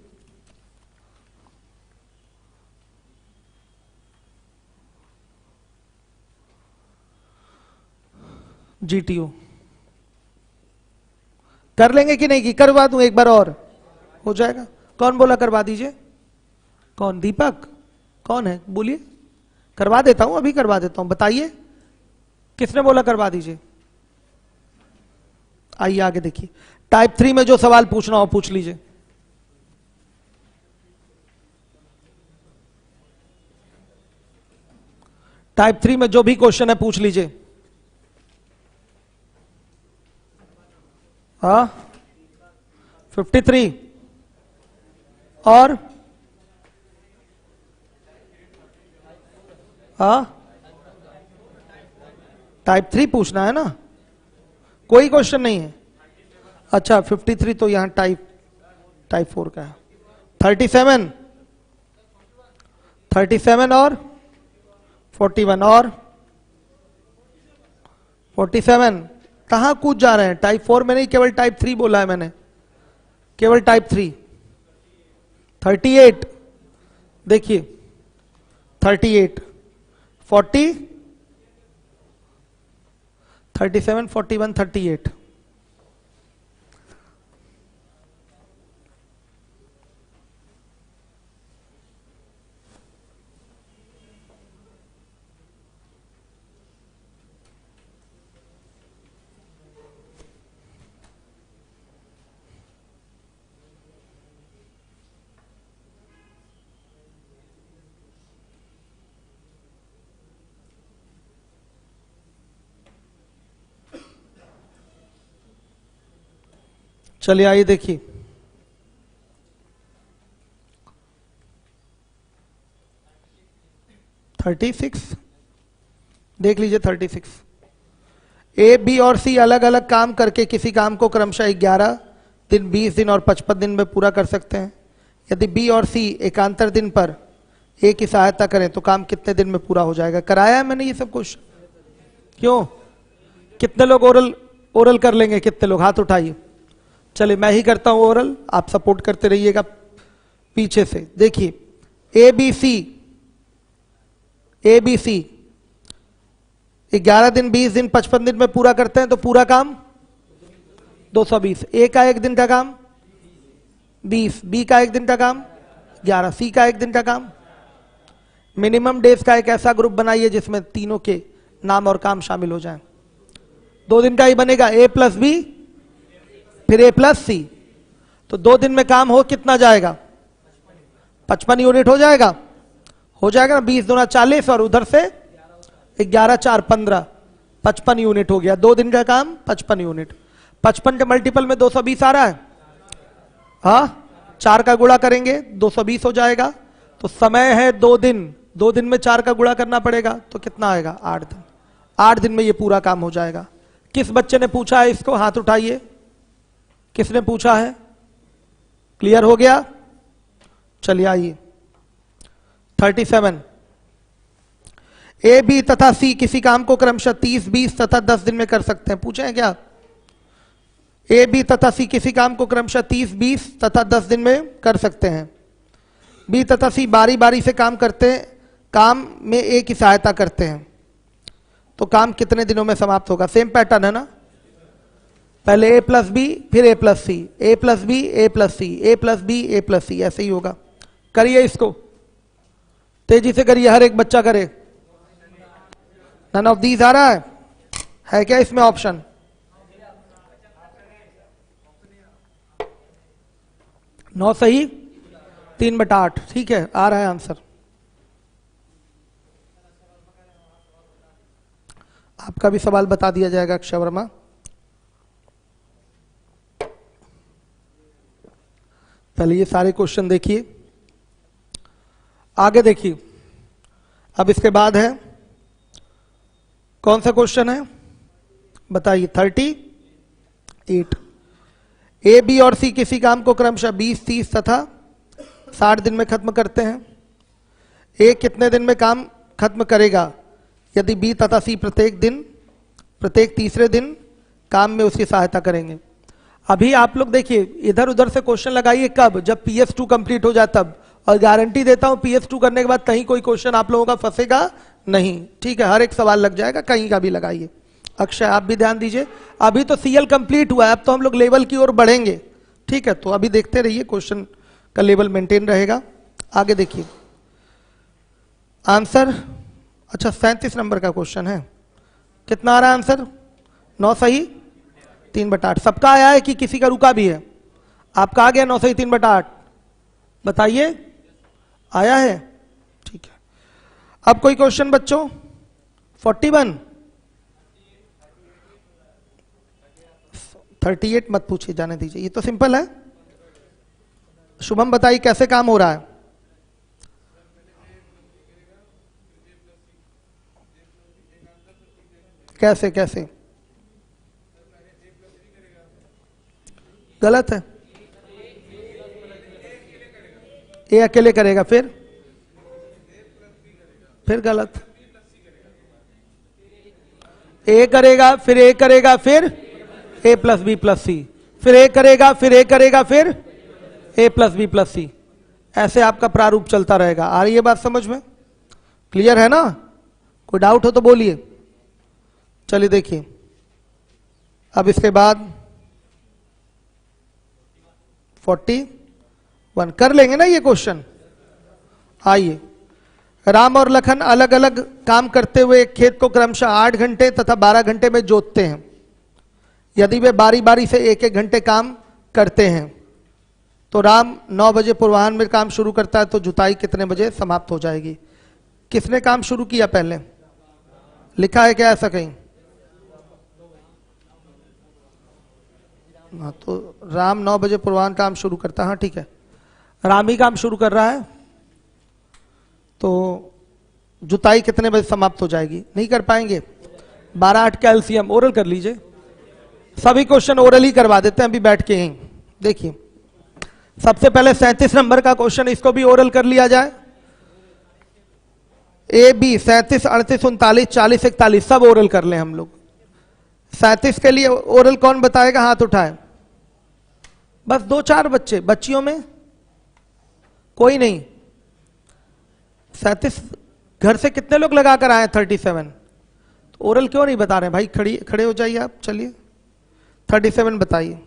जीटीओ कर लेंगे कि नहीं? कि करवा दूं एक बार और? हो जाएगा। कौन बोला करवा दीजिए? कौन? दीपक कौन है? बोलिए। करवा देता हूं, अभी करवा देता हूं। बताइए किसने बोला करवा दीजिए? आइए आगे देखिए। टाइप 3 में जो सवाल पूछना हो पूछ लीजिए। टाइप 3 में जो भी क्वेश्चन है पूछ लीजिए। हाँ 53 और टाइप 3 पूछना है ना, कोई क्वेश्चन नहीं है। अच्छा 53 तो यहां टाइप 4 का है। 37 और 41 और 47 कहां कूद जा रहे हैं? टाइप 4 में नहीं, केवल टाइप 3 बोला है मैंने, केवल टाइप 3। 38 देखिए, 38 40 37 41 38। चलिए आइए देखिए। 36 देख लीजिए 36। ए बी और सी अलग अलग काम करके किसी काम को क्रमशः 11 दिन 20 दिन और 55 दिन में पूरा कर सकते हैं। यदि बी और सी एकांतर दिन पर ए की सहायता करें तो काम कितने दिन में पूरा हो जाएगा। कराया है मैंने ये सब कुछ। क्यों, कितने लोग ओरल कर लेंगे, कितने लोग हाथ उठाइए। चलिए मैं ही करता हूं ओरल, आप सपोर्ट करते रहिएगा पीछे से। देखिए ए बी सी 11 दिन 20 दिन 55 दिन में पूरा करते हैं तो पूरा काम 220। ए का 1 दिन का काम 20, बी का 1 दिन का काम 11, सी का 1 दिन का काम। मिनिमम डेज का एक ऐसा ग्रुप बनाइए जिसमें तीनों के नाम और काम शामिल हो जाएं। 2 दिन का ही बनेगा, ए प्लस बी फिर ए प्लस सी। तो 2 दिन में काम हो कितना जाएगा, 55 यूनिट हो जाएगा ना। 20 दूना 40 और उधर से 11 4 15, 55 यूनिट हो गया। 2 दिन का काम 55 यूनिट। 55 के मल्टीपल में 220 आ रहा है। हाँ, 4 का गुणा करेंगे 220 हो जाएगा। तो समय है 2 दिन, 2 दिन में 4 का गुणा करना पड़ेगा तो कितना आएगा, 8 दिन। 8 दिन में ये पूरा काम हो जाएगा। किस बच्चे ने पूछा है इसको, हाथ उठाइए। किसने पूछा है, क्लियर हो गया। चलिए आइए 37। ए बी तथा सी किसी काम को क्रमशः 30 20 तथा 10 दिन में कर सकते हैं। पूछे हैं क्या। ए बी तथा सी किसी काम को क्रमशः 30 20 तथा 10 दिन में कर सकते हैं। बी तथा सी बारी बारी से काम करते हैं, काम में ए की सहायता करते हैं तो काम कितने दिनों में समाप्त होगा। सेम पैटर्न है ना, पहले ए प्लस बी फिर ए प्लस सी, ए प्लस बी ए प्लस सी, ए प्लस बी ए प्लस सी, ऐसे ही होगा। करिए इसको, तेजी से करिए, हर एक बच्चा करे। नन ऑफ दीज आ रहा है क्या इसमें ऑप्शन। नौ सही, 3/8 ठीक है, आ रहा है आंसर। आपका भी सवाल बता दिया जाएगा अक्षय वर्मा। पहले ये सारे क्वेश्चन देखिए, आगे देखिए। अब इसके बाद है, कौन सा क्वेश्चन है बताइए, 38। ए बी और सी किसी काम को क्रमशः 20 30 तथा 60 दिन में खत्म करते हैं। ए कितने दिन में काम खत्म करेगा यदि बी तथा सी प्रत्येक तीसरे दिन काम में उसकी सहायता करेंगे। अभी आप लोग देखिए, इधर उधर से क्वेश्चन लगाइए कब, जब PS2 कंप्लीट हो जाए तब। और गारंटी देता हूं PS2 करने के बाद कहीं कोई क्वेश्चन आप लोगों का फंसेगा नहीं, ठीक है। हर एक सवाल लग जाएगा, कहीं का भी लगाइए। अक्षय आप भी ध्यान दीजिए, अभी तो CL कंप्लीट हुआ है, अब तो हम लोग लेवल की ओर बढ़ेंगे, ठीक है। तो अभी देखते रहिए, क्वेश्चन का लेवल मेंटेन रहेगा। आगे देखिए आंसर। अच्छा 37 नंबर का क्वेश्चन है, कितना आ रहा है आंसर। 9 सही 3/8। सबका आया है कि किसी का रुका भी है। आपका आ गया 9 सही 3/8, बताइए आया है, ठीक है। अब कोई क्वेश्चन बच्चों, 41 38 मत पूछिए, जाने दीजिए, ये तो सिंपल है। शुभम बताइए कैसे काम हो रहा है। कैसे कैसे, गलत है। ए अकेले करेगा, फिर गलत। ए करेगा फिर ए करेगा फिर ए प्लस बी प्लस सी, फिर ए करेगा फिर ए करेगा फिर ए प्लस बी प्लस सी। ऐसे आपका प्रारूप चलता रहेगा। आ रही है बात समझ में, क्लियर है ना। कोई डाउट हो तो बोलिए। चलिए देखिए, अब इसके बाद 41 कर लेंगे ना ये क्वेश्चन। आइए, राम और लखन अलग अलग काम करते हुए एक खेत को क्रमशः 8 घंटे तथा 12 घंटे में जोतते हैं। यदि वे बारी बारी से 1-1 घंटे काम करते हैं तो राम 9 बजे पूर्वाह्न में काम शुरू करता है तो जुताई कितने बजे समाप्त हो जाएगी। किसने काम शुरू किया पहले, लिखा है क्या ऐसा कहीं। हाँ, तो राम 9 बजे पूर्वाह्न काम शुरू करता है, हाँ ठीक है, राम ही काम शुरू कर रहा है। तो जुताई कितने बजे समाप्त हो जाएगी? नहीं कर पाएंगे। 12-8 कैल्शियम ओरल कर लीजिए। सभी क्वेश्चन ओरल ही करवा देते हैं अभी बैठ के ही। देखिए सबसे पहले 37 नंबर का क्वेश्चन, इसको भी ओरल कर लिया जाए। ए बी 37, 38, 39, 40, 41 सब ओरल कर लें हम लोग। 37 के लिए ओरल कौन बताएगा? हाथ उठाए। बस 2-4 बच्चे, बच्चियों में कोई नहीं। 37 घर से कितने लोग लगा कर आए? 37। तो ओरल क्यों नहीं बता रहे भाई? खड़े हो जाइए आप, चलिए 37 बताइए।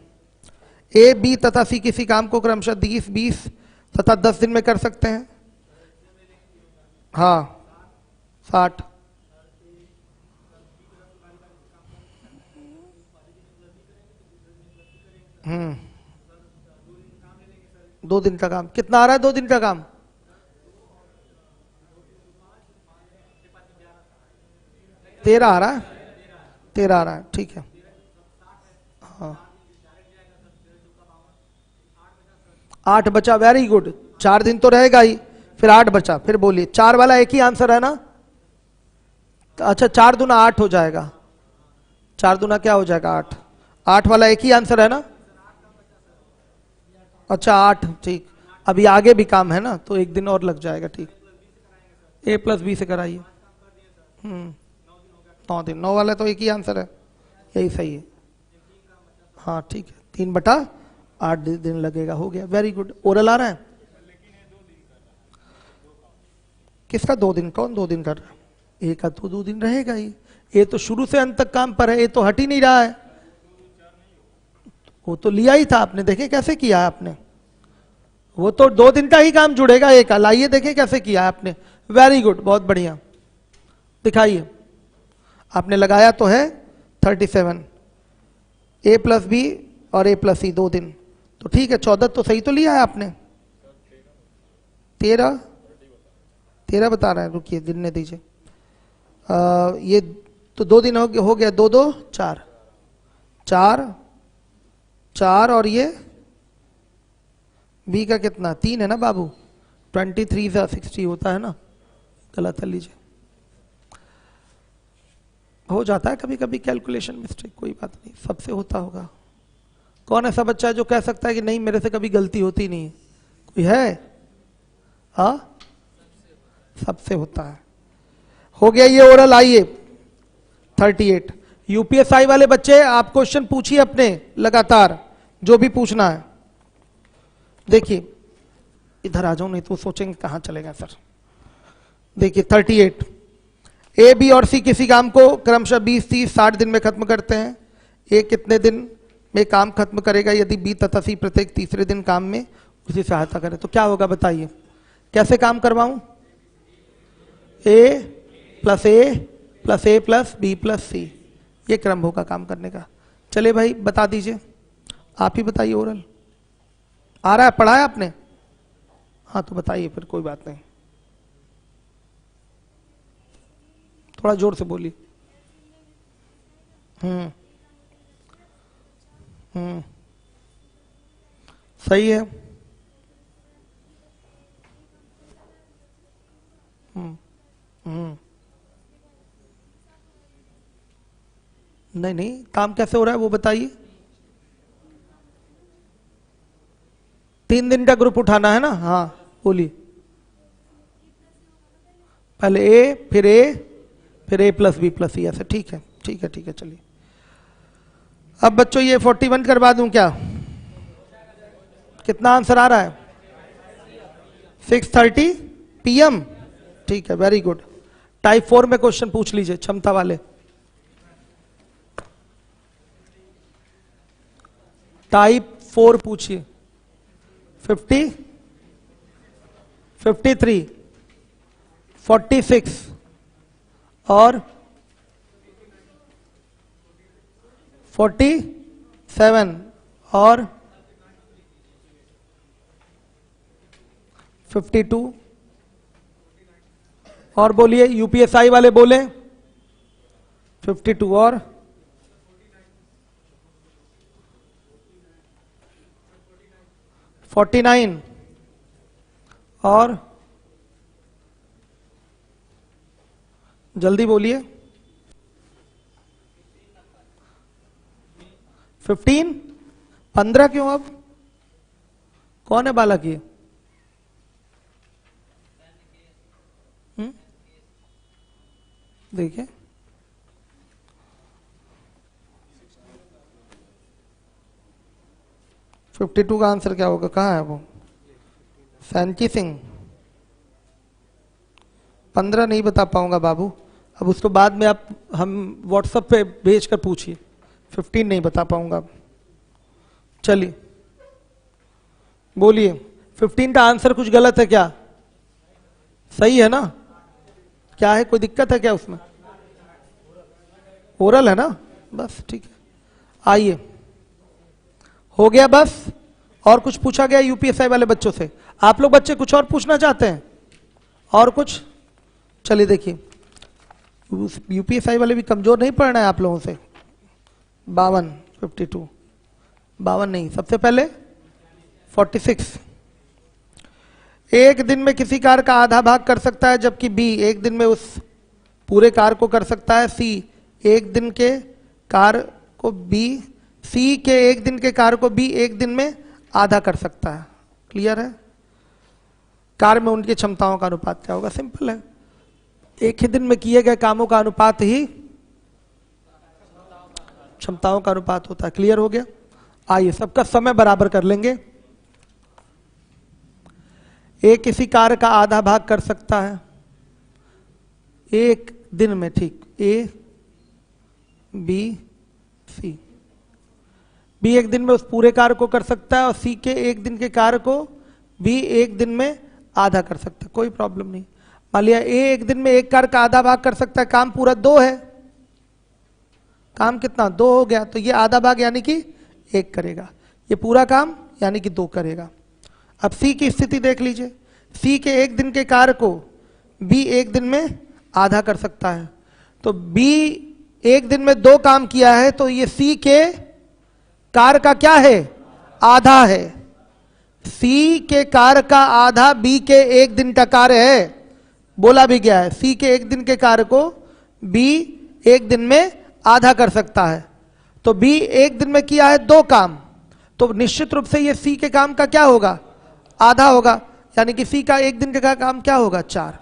ए बी तथा सी किसी काम को क्रमशः 30, 20 तथा 10 दिन में कर सकते हैं। हाँ 60। हम्म 2 दिन का काम कितना आ रहा है? 2 दिन का काम 13 आ रहा है। 13 आ रहा है, ठीक है। हाँ 8 बचा, वेरी गुड। 4 दिन तो रहेगा ही, फिर 8 बचा। फिर बोलिए, 4 वाला एक ही आंसर है ना? अच्छा 4 दूना 8 हो जाएगा। 4 दूना क्या हो जाएगा? 8। 8 वाला एक ही आंसर है ना? अच्छा 8, ठीक। अभी आगे भी काम है ना, तो 1 दिन और लग जाएगा, ठीक। A + B से कराइए। 9 दिन। 9 वाला तो एक ही आंसर है, यही सही है। हाँ ठीक है, 3/8 दिन लगेगा, हो गया, वेरी गुड। ओरल आ रहा है किसका? 2 दिन। कौन 2 दिन कर रहा है? ए का तो 2 दिन रहेगा ही। ये तो शुरू से अंत तक काम पर है, ये तो हट ही नहीं रहा है। वो तो लिया ही था आपने, देखे कैसे किया है आपने। वो तो 2 दिन का ही काम जुड़ेगा एक का। लाइए देखे कैसे किया है आपने, वेरी गुड, बहुत बढ़िया। दिखाइए, आपने लगाया तो है 37। A + B और A + C 2 दिन, तो ठीक है। 14 तो सही तो लिया है आपने। 13 बता रहे हैं, रुकिए गिनने दीजिए। ये तो 2 दिन हो गया। 2 2 4 4 और ये B का कितना? 3 है ना बाबू। 23 × 60 होता है ना? गलत है, लीजिए। हो जाता है कभी कभी कैलकुलेशन मिस्टेक, कोई बात नहीं, सबसे होता होगा। कौन ऐसा बच्चा है जो कह सकता है कि नहीं मेरे से कभी गलती होती नहीं है? कोई है? हाँ सबसे होता है। हो गया ये ओरल। आइए 38। यूपीएसआई वाले बच्चे आप क्वेश्चन पूछिए अपने लगातार, जो भी पूछना है। देखिए इधर आ जाओ, नहीं तो सोचेंगे कहां चले गए सर। देखिए 38। ए बी और सी किसी काम को क्रमशः 20, 30, 60 दिन में खत्म करते हैं। ए कितने दिन में काम खत्म करेगा यदि बी तथा सी प्रत्येक तीसरे दिन काम में उसकी सहायता करे? तो क्या होगा बताइए, कैसे काम करवाऊं? A + A + A + B + C, ये क्रम होगा काम करने का। चलिए भाई बता दीजिए, आप ही बताइए। ओरल आ रहा है, पढ़ा है आपने? हाँ तो बताइए फिर, कोई बात नहीं। थोड़ा जोर से बोलिए। सही है। नहीं नहीं, काम कैसे हो रहा है वो बताइए। 3 दिन का ग्रुप उठाना है ना? हाँ बोलिए। पहले A फिर A फिर A + B + C, ऐसे, ठीक है ठीक है ठीक है। चलिए अब बच्चों ये 41 करवा दूं क्या? कितना आंसर आ रहा है? 6:30 PM, ठीक है, वेरी गुड। टाइप 4 में क्वेश्चन पूछ लीजिए, क्षमता वाले। टाइप 4 पूछिए। 50, 53, 46 और 47 और 52 और बोलिए, यूपीएसआई वाले बोले 52 और 49 और जल्दी बोलिए। 15? 15 क्यों? अब कौन है बालक ये? देखिए, फिफ्टी टू का आंसर क्या होगा? कहाँ है वो? सैनकी सिंह। 15 नहीं बता पाऊंगा बाबू। अब उसको बाद में आप हम व्हाट्सएप पे भेज कर पूछिए। 15 नहीं बता पाऊंगा। चलिए बोलिए, 15 का आंसर कुछ गलत है क्या? सही है ना? क्या है, कोई दिक्कत है क्या उसमें? ओरल है ना, बस ठीक है। आइए, हो गया बस? और कुछ पूछा गया यूपीएसआई वाले बच्चों से? आप लोग बच्चे कुछ और पूछना चाहते हैं? और कुछ? चलिए देखिए, यूपीएसआई वाले भी कमजोर नहीं पढ़ना है आप लोगों से। 52, 52, 52 नहीं, सबसे पहले 46। एक दिन में किसी कार्य का आधा भाग कर सकता है जबकि बी एक दिन में उस पूरे कार्य को कर सकता है। सी एक दिन के कार्य को बी सी के एक दिन के कार्य को बी एक दिन में आधा कर सकता है। क्लियर है? कार्य में उनकी क्षमताओं का अनुपात क्या होगा? सिंपल है, एक ही दिन में किए गए कामों का अनुपात ही क्षमताओं का अनुपात होता है। क्लियर हो गया? आइए सबका समय बराबर कर लेंगे। ए किसी कार्य का आधा भाग कर सकता है एक दिन में, ठीक। ए बी सी, बी एक दिन में उस पूरे कार्य को कर सकता है और सी के एक दिन के कार्य को बी एक दिन में आधा कर सकता है। कोई प्रॉब्लम नहीं। मान लिया ए एक दिन में एक कार्य का आधा भाग कर सकता है, काम पूरा 2 है, काम कितना 2 हो गया, तो ये आधा भाग यानी कि 1 करेगा, ये पूरा काम यानी कि 2 करेगा। अब सी की स्थिति देख लीजिए, सी के एक दिन के कार्य को बी एक दिन में आधा कर सकता है, तो बी एक दिन में 2 काम किया है, तो ये सी के कार्य का क्या है? आधा है। सी के कार्य का आधा बी के एक दिन का कार्य है, बोला भी गया है। सी के एक दिन के कार्य को बी एक दिन में आधा कर सकता है, तो बी एक दिन में किया है 2 काम, तो निश्चित रूप से ये सी के काम का क्या होगा? आधा होगा, यानी कि सी का एक दिन का काम क्या होगा? 4।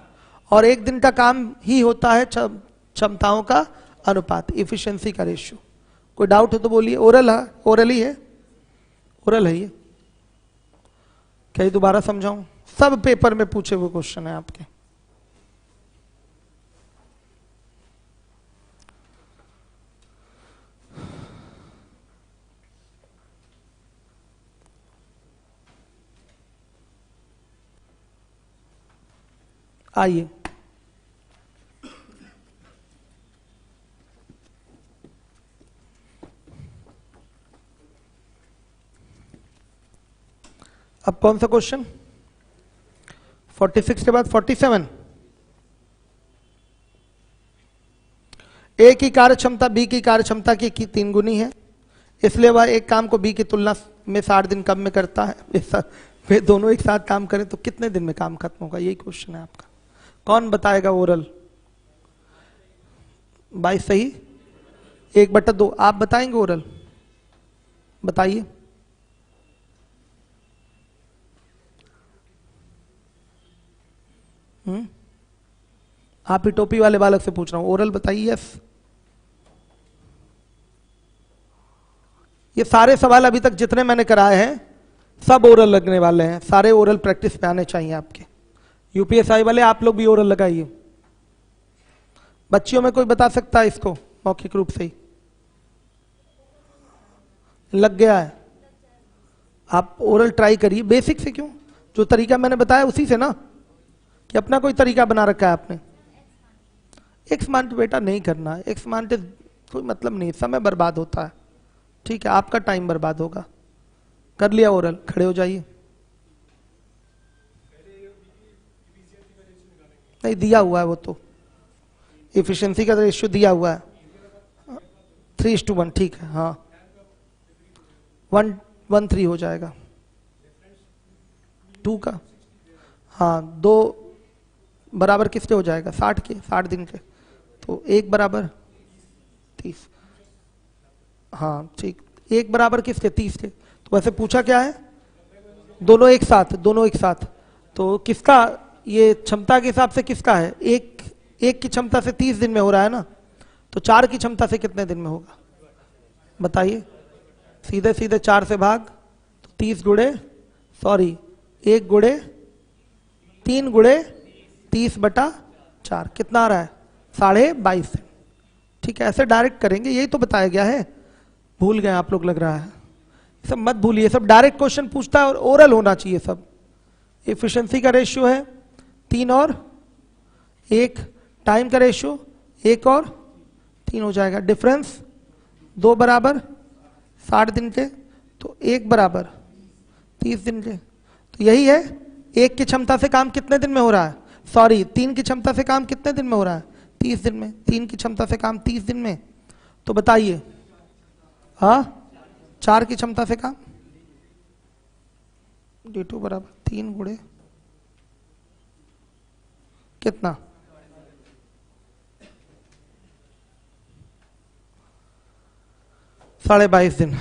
और एक दिन का काम ही होता है क्षमताओं का अनुपात, इफिशिएंसी का रेशियो। कोई डाउट हो तो बोलिए। ओरल है, ओरल ही है, ओरल है ये। क्या दोबारा समझाऊं? सब पेपर में पूछे हुए क्वेश्चन है आपके। आइए, अब कौन सा क्वेश्चन? 46 के बाद 47। ए की कार्य क्षमता बी की कार्य क्षमता की 3 गुनी है, इसलिए वह एक काम को बी की तुलना में 60 दिन कम में करता है। वे दोनों एक साथ काम करें तो कितने दिन में काम खत्म होगा? यही क्वेश्चन है आपका। कौन बताएगा ओरल? 22 सही, 1/2 आप बताएंगे ओरल? बताइए। आप ही टोपी वाले बालक से पूछ रहा हूं, ओरल बताइए। यस, ये सारे सवाल अभी तक जितने मैंने कराए हैं सब ओरल लगने वाले हैं, सारे ओरल प्रैक्टिस पे आने चाहिए आपके। यूपीएसआई वाले आप लोग भी ओरल लगाइए। बच्चियों में कोई बता सकता है इसको मौखिक रूप से ही? लग गया है? आप ओरल ट्राई करिए, बेसिक से। क्यों? जो तरीका मैंने बताया उसी से ना, कि अपना कोई तरीका बना रखा है आपने? एक्स मांट बेटा नहीं करना है, एक्स मांट कोई मतलब नहीं, समय बर्बाद होता है। ठीक है, आपका टाइम बर्बाद होगा। कर लिया ओरल? खड़े हो जाइए। नहीं दिया हुआ है वो तो, इफिशिएंसी का रेशियो दिया हुआ है 3:1। ठीक है, हाँ 1:3 हो जाएगा 2 का। हाँ 2 बराबर किसके हो जाएगा? 60 के, 60 दिन के। तो 1 बराबर 30। हाँ ठीक, 1 बराबर किसके? 30 के। तो वैसे पूछा क्या है? दोनों एक साथ, दोनों एक साथ। तो किसका ये क्षमता के हिसाब से किसका है? एक की क्षमता से 30 दिन में हो रहा है ना, तो 4 की क्षमता से कितने दिन में होगा बताइए? सीधे सीधे 4 से भाग, तो 30 गुणे, सॉरी 1 गुणे 3 गुणे 30/4 कितना आ रहा है? 22.5 दिन। ठीक है, ऐसे डायरेक्ट करेंगे, यही तो बताया गया है। भूल गए आप लोग लग रहा है, सब मत भूलिए, सब डायरेक्ट क्वेश्चन पूछता है और ओरल होना चाहिए सब। एफिशिएंसी का रेशियो है 3 और 1, टाइम का रेशियो 1 और 3 हो जाएगा, डिफरेंस 2 बराबर 60 दिन के, तो 1 बराबर 30 दिन के। तो यही है, 1 की क्षमता से काम कितने दिन में हो रहा है? सॉरी 3 की क्षमता से काम कितने दिन में हो रहा है? 30 दिन में। 3 की क्षमता से काम 30 दिन में, तो बताइए हाँ 4 की क्षमता से काम D2 बराबर 3 गुणे कितना? 22.5 दिन।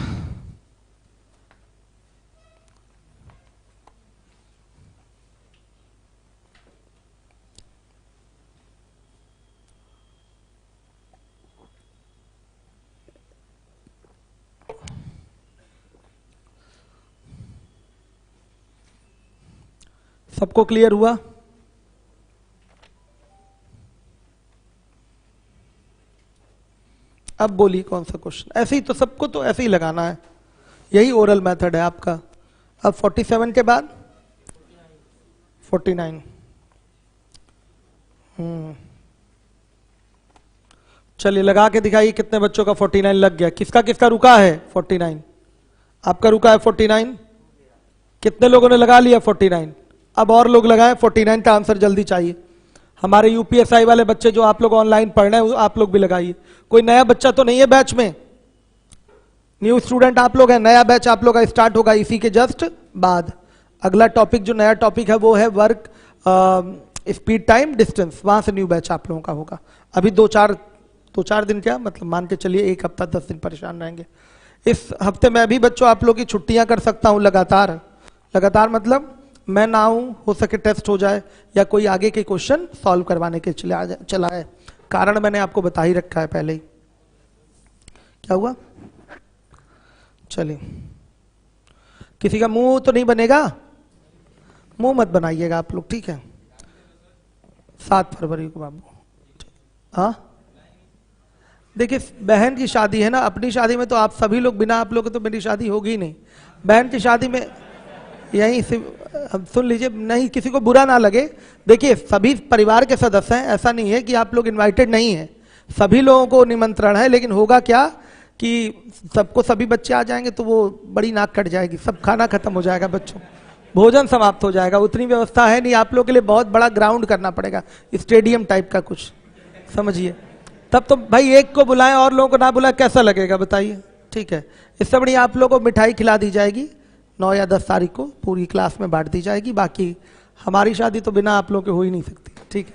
सबको क्लियर हुआ? अब बोलिए कौन सा क्वेश्चन? ऐसे ही तो सबको तो ऐसे ही लगाना है, यही ओरल मेथड है आपका। अब 47 के बाद 49। चलिए लगा के दिखाइए कितने बच्चों का 49 लग गया। किसका किसका रुका है 49? आपका रुका है 49। कितने लोगों ने लगा लिया 49? अब और लोग लगाएं, 49 का आंसर जल्दी चाहिए। हमारे यूपीएसआई वाले बच्चे जो आप लोग ऑनलाइन पढ़ रहे हैं, आप लोग भी लगाइए। कोई नया बच्चा तो नहीं है बैच में? न्यू स्टूडेंट आप लोग हैं, नया बैच आप लोग का स्टार्ट होगा इसी के जस्ट बाद। अगला टॉपिक जो नया टॉपिक है वो है वर्क स्पीड टाइम डिस्टेंस, वहां से न्यू बैच आप लोगों का होगा। अभी दो चार दिन, क्या मतलब मान के चलिए 1 हफ्ता 10 दिन परेशान रहेंगे। इस हफ्ते में अभी बच्चों आप लोग की छुट्टियां कर सकता हूं लगातार। लगातार मतलब मैं ना आऊं, हो सके टेस्ट हो जाए या कोई आगे के क्वेश्चन सॉल्व करवाने के चला है। कारण मैंने आपको बता ही रखा है पहले ही। क्या हुआ? चलिए, किसी का मुंह तो नहीं बनेगा? मुंह मत बनाइएगा आप लोग, ठीक है? 7 फरवरी को बाबू। हाँ देखिए, बहन की शादी है ना, अपनी शादी में तो आप सभी लोग, बिना आप लोग के तो मेरी शादी होगी ही नहीं। बहन की शादी में यही सुन लीजिए, नहीं किसी को बुरा ना लगे। देखिए सभी परिवार के सदस्य हैं, ऐसा नहीं है कि आप लोग इनवाइटेड नहीं हैं, सभी लोगों को निमंत्रण है। लेकिन होगा क्या कि सबको सभी बच्चे आ जाएंगे तो वो बड़ी नाक कट जाएगी, सब खाना खत्म हो जाएगा, बच्चों भोजन समाप्त हो जाएगा, उतनी व्यवस्था है नहीं। आप लोग के लिए बहुत बड़ा ग्राउंड करना पड़ेगा, स्टेडियम टाइप का कुछ, समझिए। तब तो भाई एक को बुलाएं और लोगों को ना बुलाएं, कैसा लगेगा बताइए? ठीक है, इससे बढ़िया आप लोगों को मिठाई खिला दी जाएगी, 9 या 10 तारीख को पूरी क्लास में बांट दी जाएगी। बाकी हमारी शादी तो बिना आप लोग के हो ही नहीं सकती, ठीक है?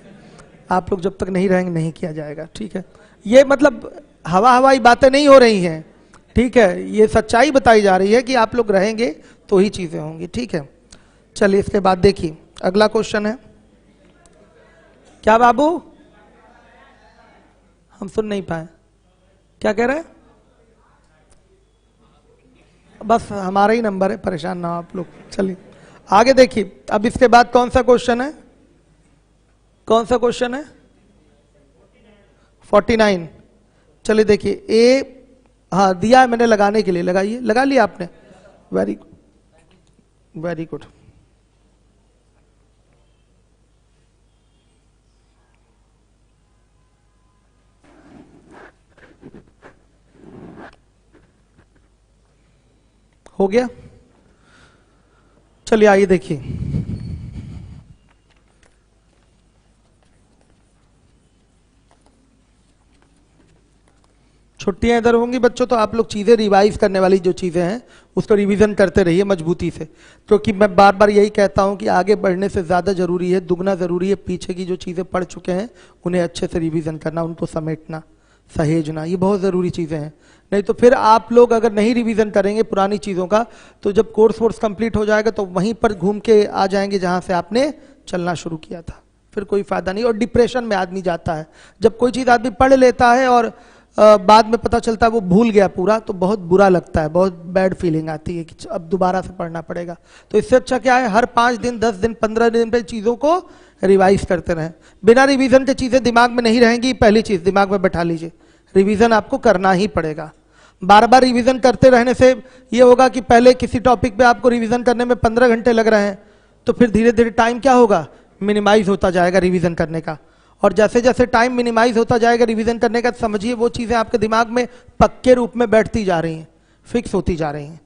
आप लोग जब तक नहीं रहेंगे नहीं किया जाएगा, ठीक है? ये मतलब हवाई बातें नहीं हो रही हैं, ठीक है? ये सच्चाई बताई जा रही है कि आप लोग रहेंगे तो ही चीजें होंगी, ठीक है? चलिए इसके बाद देखिए अगला क्वेश्चन है। क्या बाबू? हम सुन नहीं पाए, क्या कह रहे हैं? बस हमारा ही नंबर है, परेशान ना हो आप लोग। चलिए आगे देखिए, अब इसके बाद कौन सा क्वेश्चन है? कौन सा क्वेश्चन है? 49। चलिए देखिए, ए हाँ दिया है मैंने लगाने के लिए, लगाइए। लगा लिया आपने? Very good, very good. हो गया? चलिए आइए देखिए, छुट्टियां इधर होंगी बच्चों तो आप लोग चीज़ें रिवाइज करने वाली जो चीज़ें हैं उसको रिवीजन करते रहिए मजबूती से, क्योंकि मैं बार बार यही कहता हूं कि आगे बढ़ने से ज़्यादा ज़रूरी है, दुगना ज़रूरी है पीछे की जो चीज़ें पढ़ चुके हैं उन्हें अच्छे से रिवीजन करना, उनको समेटना, सहेजना, ये बहुत ज़रूरी चीज़ें हैं। नहीं तो फिर आप लोग अगर नहीं रिवीजन करेंगे पुरानी चीज़ों का तो जब कोर्स वोर्स कंप्लीट हो जाएगा तो वहीं पर घूम के आ जाएंगे जहाँ से आपने चलना शुरू किया था, फिर कोई फायदा नहीं। और डिप्रेशन में आदमी जाता है, जब कोई चीज़ आदमी पढ़ लेता है और बाद में पता चलता है वो भूल गया पूरा, तो बहुत बुरा लगता है, बहुत बैड फीलिंग आती है कि अब दोबारा से पढ़ना पड़ेगा। तो इससे अच्छा क्या है, हर 5 दिन 10 दिन 15 दिन पे चीज़ों को रिवाइज करते रहें। बिना रिवीजन के चीज़ें दिमाग में नहीं रहेंगी, पहली चीज़ दिमाग में बैठा लीजिए, रिवीजन आपको करना ही पड़ेगा। बार बार रिवीजन करते रहने से ये होगा कि पहले किसी टॉपिक पे आपको रिवीजन करने में 15 घंटे लग रहे हैं, तो फिर धीरे धीरे टाइम क्या होगा, मिनिमाइज होता जाएगा रिवीजन करने का। और जैसे जैसे टाइम मिनिमाइज होता जाएगा रिवीजन करने का, समझिए वो चीज़ें आपके दिमाग में पक्के रूप में बैठती जा रही हैं, फिक्स होती जा रही हैं।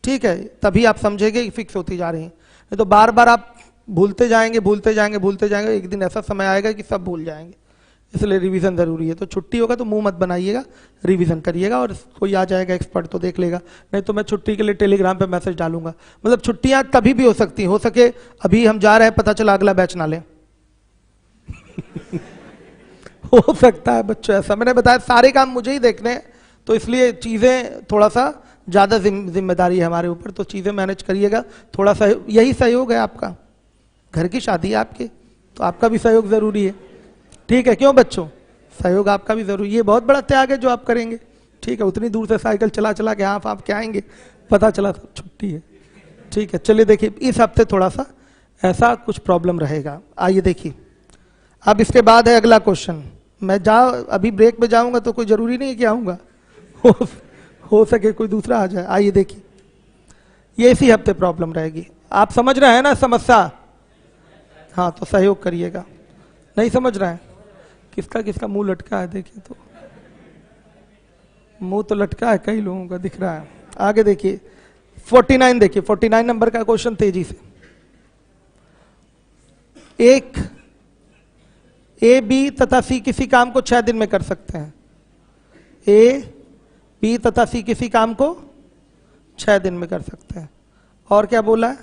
ठीक है, तभी आप समझेंगे कि फिक्स होती जा रही हैं। नहीं तो बार बार आप भूलते जाएंगे भूलते जाएंगे भूलते जाएंगे, एक दिन ऐसा समय आएगा कि सब भूल जाएंगे। इसलिए रिवीजन जरूरी है। तो छुट्टी होगा तो मुंह मत बनाइएगा, रिवीजन करिएगा, और कोई आ जाएगा एक्सपर्ट तो देख लेगा, नहीं तो मैं छुट्टी के लिए टेलीग्राम पे मैसेज डालूंगा। मतलब छुट्टियां कभी भी हो सकती हैं, हो सके अभी हम जा रहे हैं पता चला अगला बैच ना लें हो सकता है बच्चों, ऐसा मैंने बताया सारे काम मुझे ही देखने हैं, तो इसलिए चीज़ें थोड़ा सा ज़्यादा जिम्मेदारी है हमारे ऊपर, तो चीज़ें मैनेज करिएगा थोड़ा सा। यही सहयोग है आपका, घर की शादी है आपके, तो आपका भी सहयोग ज़रूरी है। ठीक है, क्यों बच्चों, सहयोग आपका भी जरूरी, ये बहुत बड़ा त्याग है जो आप करेंगे। ठीक है, उतनी दूर से साइकिल चला चला के आप क्या आएंगे, पता चला सब छुट्टी है। ठीक है, चलिए देखिए इस हफ्ते थोड़ा सा ऐसा कुछ प्रॉब्लम रहेगा। आइए देखिए, अब इसके बाद है अगला क्वेश्चन। मैं अभी ब्रेक में जाऊंगा तो कोई जरूरी नहीं है कि आऊंगा, हो सके कोई दूसरा आ जाए। आइए देखिए, ये इसी हफ्ते प्रॉब्लम रहेगी। आप समझ रहे हैं ना समस्या? हाँ, तो सहयोग करिएगा। नहीं समझ रहे हैं, किसका किसका मुंह लटका है, देखिए तो मुंह तो लटका है कई लोगों का दिख रहा है। आगे देखिए 49, देखिए 49 नंबर का क्वेश्चन तेजी से। एक ए बी तथा सी किसी काम को 6 दिन में कर सकते हैं। ए बी तथा सी किसी काम को 6 दिन में कर सकते हैं। और क्या बोला है,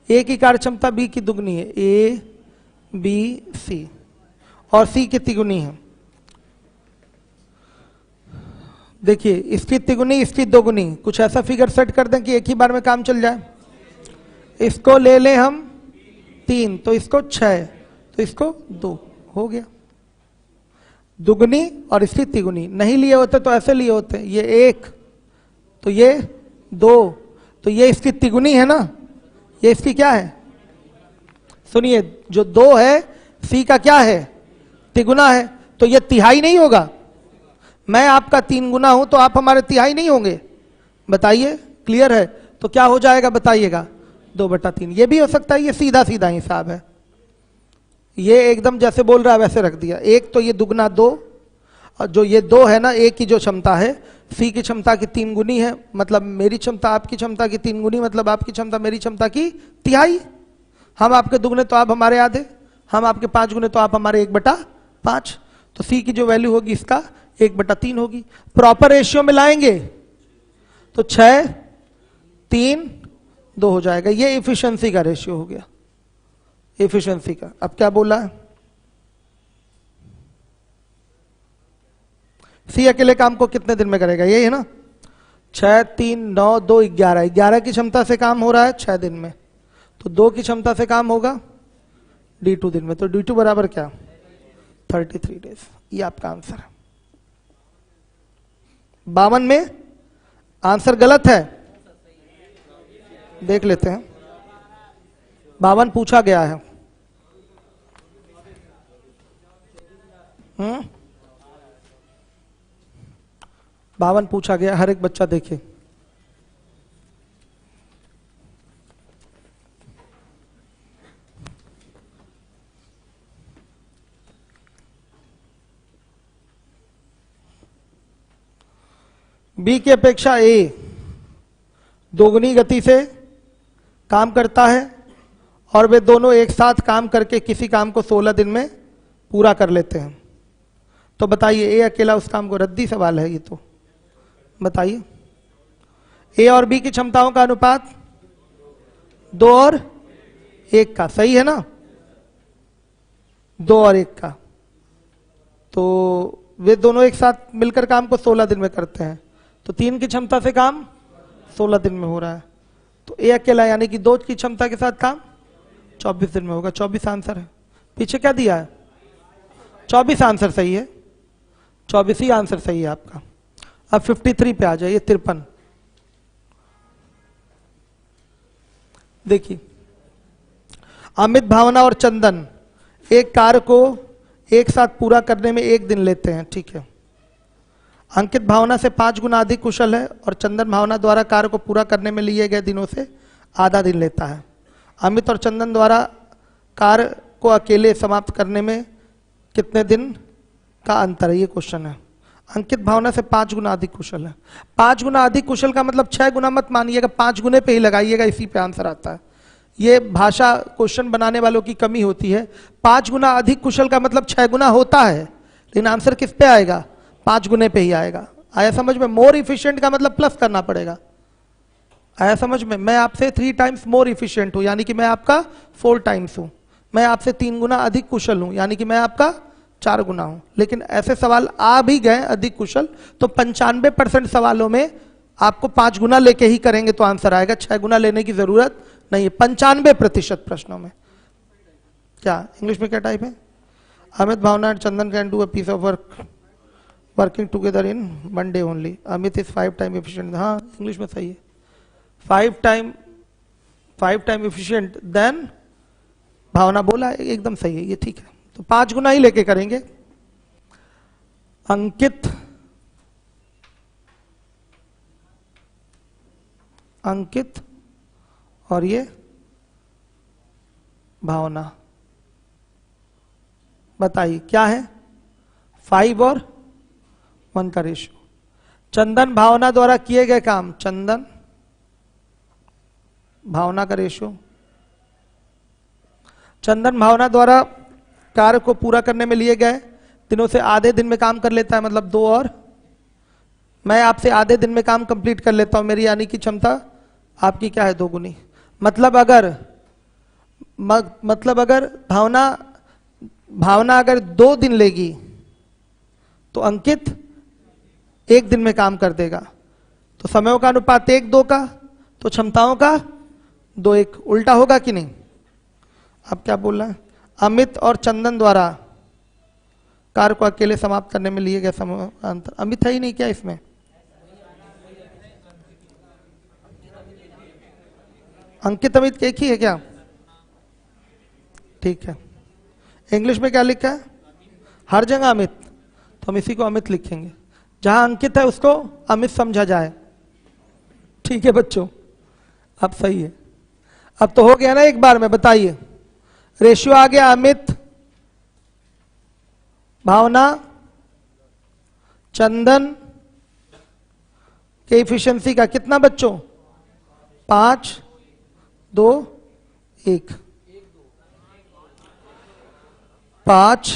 ए की कार्य क्षमता बी की दुगनी है, ए बी सी, और सी की तिगुनी है। देखिए इसकी तिगुनी इसकी दोगुनी, कुछ ऐसा फिगर सेट कर दें कि एक ही बार में काम चल जाए। इसको ले लें हम 3, तो इसको 6, तो इसको 2, हो गया। दुगनी और इसकी तिगुनी नहीं लिए होते तो ऐसे लिए होते, ये 1 तो ये 2, तो ये इसकी तिगुनी है ना, ये इसकी क्या है, सुनिए जो 2 है सी का क्या है, तिगुना है, तो ये तिहाई नहीं होगा। मैं आपका 3 गुना हूं तो आप हमारे तिहाई नहीं होंगे, बताइए क्लियर है? तो क्या हो जाएगा बताइएगा, 2/3। ये भी हो सकता है, ये सीधा सीधा हिसाब है, ये एकदम जैसे बोल रहा है वैसे रख दिया। एक तो ये दुगना 2, और जो ये 2 है ना, एक की जो क्षमता है सी की क्षमता की 3 गुनी है, मतलब मेरी क्षमता आपकी क्षमता की 3 गुनी, मतलब आपकी क्षमता मेरी क्षमता की तिहाई। हम आपके दुगने तो आप हमारे आधे, हम आपके 5 गुने तो आप हमारे 1/5, तो सी की जो वैल्यू होगी इसका 1/3 होगी। प्रॉपर रेशियो में लाएंगे तो 6, 3, 2 हो जाएगा। ये इफिशिएंसी का रेशियो हो गया, इफिशिएंसी का। अब क्या बोला है, सी अकेले काम को कितने दिन में करेगा, यही है ना। 6, 3, 9, 2, 11, 11 की क्षमता से काम हो रहा है 6 दिन में, तो 2 की क्षमता से काम होगा D2 दिन में, तो D2 बराबर क्या, 33 डेज। ये आपका आंसर है। 52 में आंसर गलत है, देख लेते हैं। 52 पूछा गया है। 52 पूछा गया, हर एक बच्चा देखे। बी की अपेक्षा ए दोगुनी गति से काम करता है, और वे दोनों एक साथ काम करके किसी काम को 16 दिन में पूरा कर लेते हैं। तो बताइए ए अकेला उस काम को, रद्दी सवाल है ये तो, बताइए। ए और बी की क्षमताओं का अनुपात 2 और 1 का, सही है ना? 2 और 1 का। तो वे दोनों एक साथ मिलकर काम को 16 दिन में करते हैं, तो 3 की क्षमता से काम 16 दिन में हो रहा है। तो ए अकेला यानी कि 2 की क्षमता के साथ काम 24 दिन में होगा। 24 आंसर है। पीछे क्या दिया है? 24 आंसर सही है, 24 ही आंसर सही है आपका। अब 53 पे आ जाइए, 53। देखिए, अमित, भावना और चंदन एक कार्य को एक साथ पूरा करने में 1 दिन लेते हैं, ठीक है। अंकित भावना से 5 गुना अधिक कुशल है और चंदन भावना द्वारा कार्य को पूरा करने में लिए गए दिनों से आधा दिन लेता है। अमित और चंदन द्वारा कार्य को अकेले समाप्त करने में कितने दिन का अंतर है, ये क्वेश्चन है। अंकित भावना से 5 गुना अधिक कुशल है। 5 गुना अधिक कुशल का मतलब 6 गुना मत मानिएगा, 5 गुने पे ही लगाइएगा, इसी पे आंसर आता है। ये भाषा क्वेश्चन बनाने वालों की कमी होती है। 5 गुना अधिक कुशल का मतलब 6 गुना होता है, लेकिन आंसर किस पे आएगा? 5 गुने पे ही आएगा। आया समझ में? मोर इफिशिएंट का मतलब प्लस करना पड़ेगा। आया समझ में? मैं आपसे 3 टाइम्स मोर इफिशिएंट हूं, यानी कि मैं आपका 4 टाइम्स हूं। मैं आपसे 3 गुना अधिक कुशल हूं, यानी कि मैं आपका 4 गुना हूं। लेकिन ऐसे सवाल आ भी गए अधिक कुशल, तो 95% सवालों में आपको 5 गुना लेके ही करेंगे तो आंसर आएगा, 6 गुना लेने की जरूरत नहीं है 95% प्रश्नों में। क्या इंग्लिश में क्या टाइप है? Amit, Bhavna and Chandan can do a piece of work working together in 1 day only. Amit is 5 time efficient. हाँ, इंग्लिश में सही है। 5 टाइम एफिशिएंट देन भावना बोला है, एकदम सही है, ये ठीक है। तो 5 गुना ही लेके करेंगे। अंकित और ये भावना, बताइए क्या है? 5 और 1 का रेशियो। चंदन भावना द्वारा किए गए काम, चंदन भावना का रेशियो। चंदन भावना द्वारा कार्य को पूरा करने में लिए गए दिनों से आधे दिन में काम कर लेता है, मतलब 2 और मैं आपसे आधे दिन में काम कंप्लीट कर लेता हूं, मेरी यानी कि क्षमता आपकी क्या है? 2 गुनी। मतलब अगर भावना अगर 2 दिन लेगी तो अंकित 1 दिन में काम कर देगा। तो समयों का अनुपात 1:2 का, तो क्षमताओं का 2:1। उल्टा होगा कि नहीं? अब क्या बोल रहा है? अमित और चंदन द्वारा कार्य को अकेले समाप्त करने में लिए गए समय का अंतर। अमित है ही नहीं क्या इसमें? अंकित अमित एक ही है क्या? ठीक है। इंग्लिश में क्या लिखा है? हर जगह अमित, तो हम इसी को अमित लिखेंगे। जहां अंकित है उसको अमित समझा जाए। ठीक है बच्चों, अब सही है। अब तो हो गया ना एक बार में? बताइए, रेशियो आ गया अमित, भावना, चंदन के इफिशिएंसी का कितना बच्चों? 5, 2, 1। 5,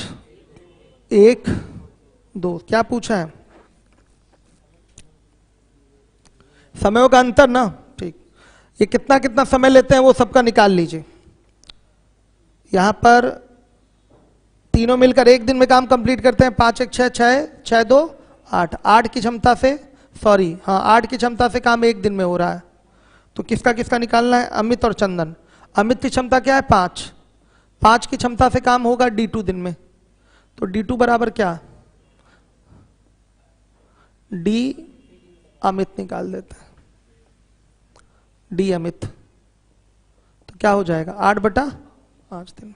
1, 2। क्या पूछा है? समयों का अंतर ना, ठीक। ये कितना कितना समय लेते हैं वो सबका निकाल लीजिए। यहां पर तीनों मिलकर 1 दिन में काम कंप्लीट करते हैं। 5 1 6 6 6 2 8। 8 की क्षमता से, सॉरी हाँ, 8 की क्षमता से काम 1 दिन में हो रहा है। तो किसका किसका निकालना है? अमित और चंदन। अमित की क्षमता क्या है? 5। 5 की क्षमता से काम होगा D2 दिन में। तो D2 बराबर क्या? D अमित निकाल देते हैं, D अमित। तो क्या हो जाएगा? 8/5 दिन में।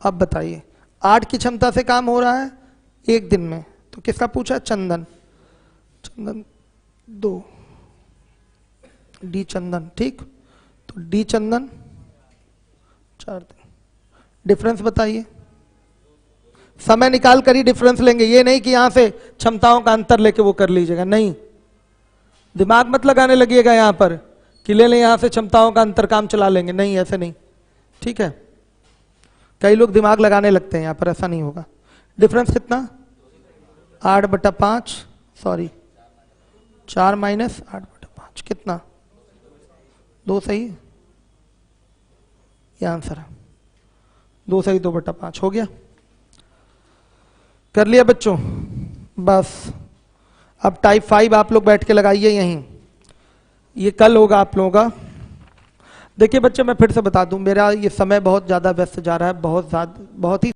अब बताइए, 8 की क्षमता से काम हो रहा है 1 दिन में, तो किसका पूछा? चंदन। चंदन 2, D चंदन, ठीक। तो D चंदन 4 दिन। डिफरेंस बताइए। समय निकाल कर ही डिफरेंस लेंगे, ये नहीं कि यहां से क्षमताओं का अंतर लेके वो कर लीजिएगा, नहीं। दिमाग मत लगाने लगिएगा यहां पर कि ले लें यहां से क्षमताओं का अंतर काम चला लेंगे, नहीं, ऐसे नहीं, ठीक है। कई लोग दिमाग लगाने लगते हैं, यहां पर ऐसा नहीं होगा। डिफरेंस कितना? 8/5, सॉरी 4 माइनस 8/5 कितना? 2 सही, ये आंसर है। 2 सही 2/5 हो गया। कर लिया बच्चों? बस अब टाइप 5 आप लोग बैठ के लगाइए यहीं, ये कल होगा आप लोगों का। देखिए बच्चे, मैं फिर से बता दूं, मेरा ये समय बहुत ज़्यादा व्यस्त जा रहा है, बहुत ही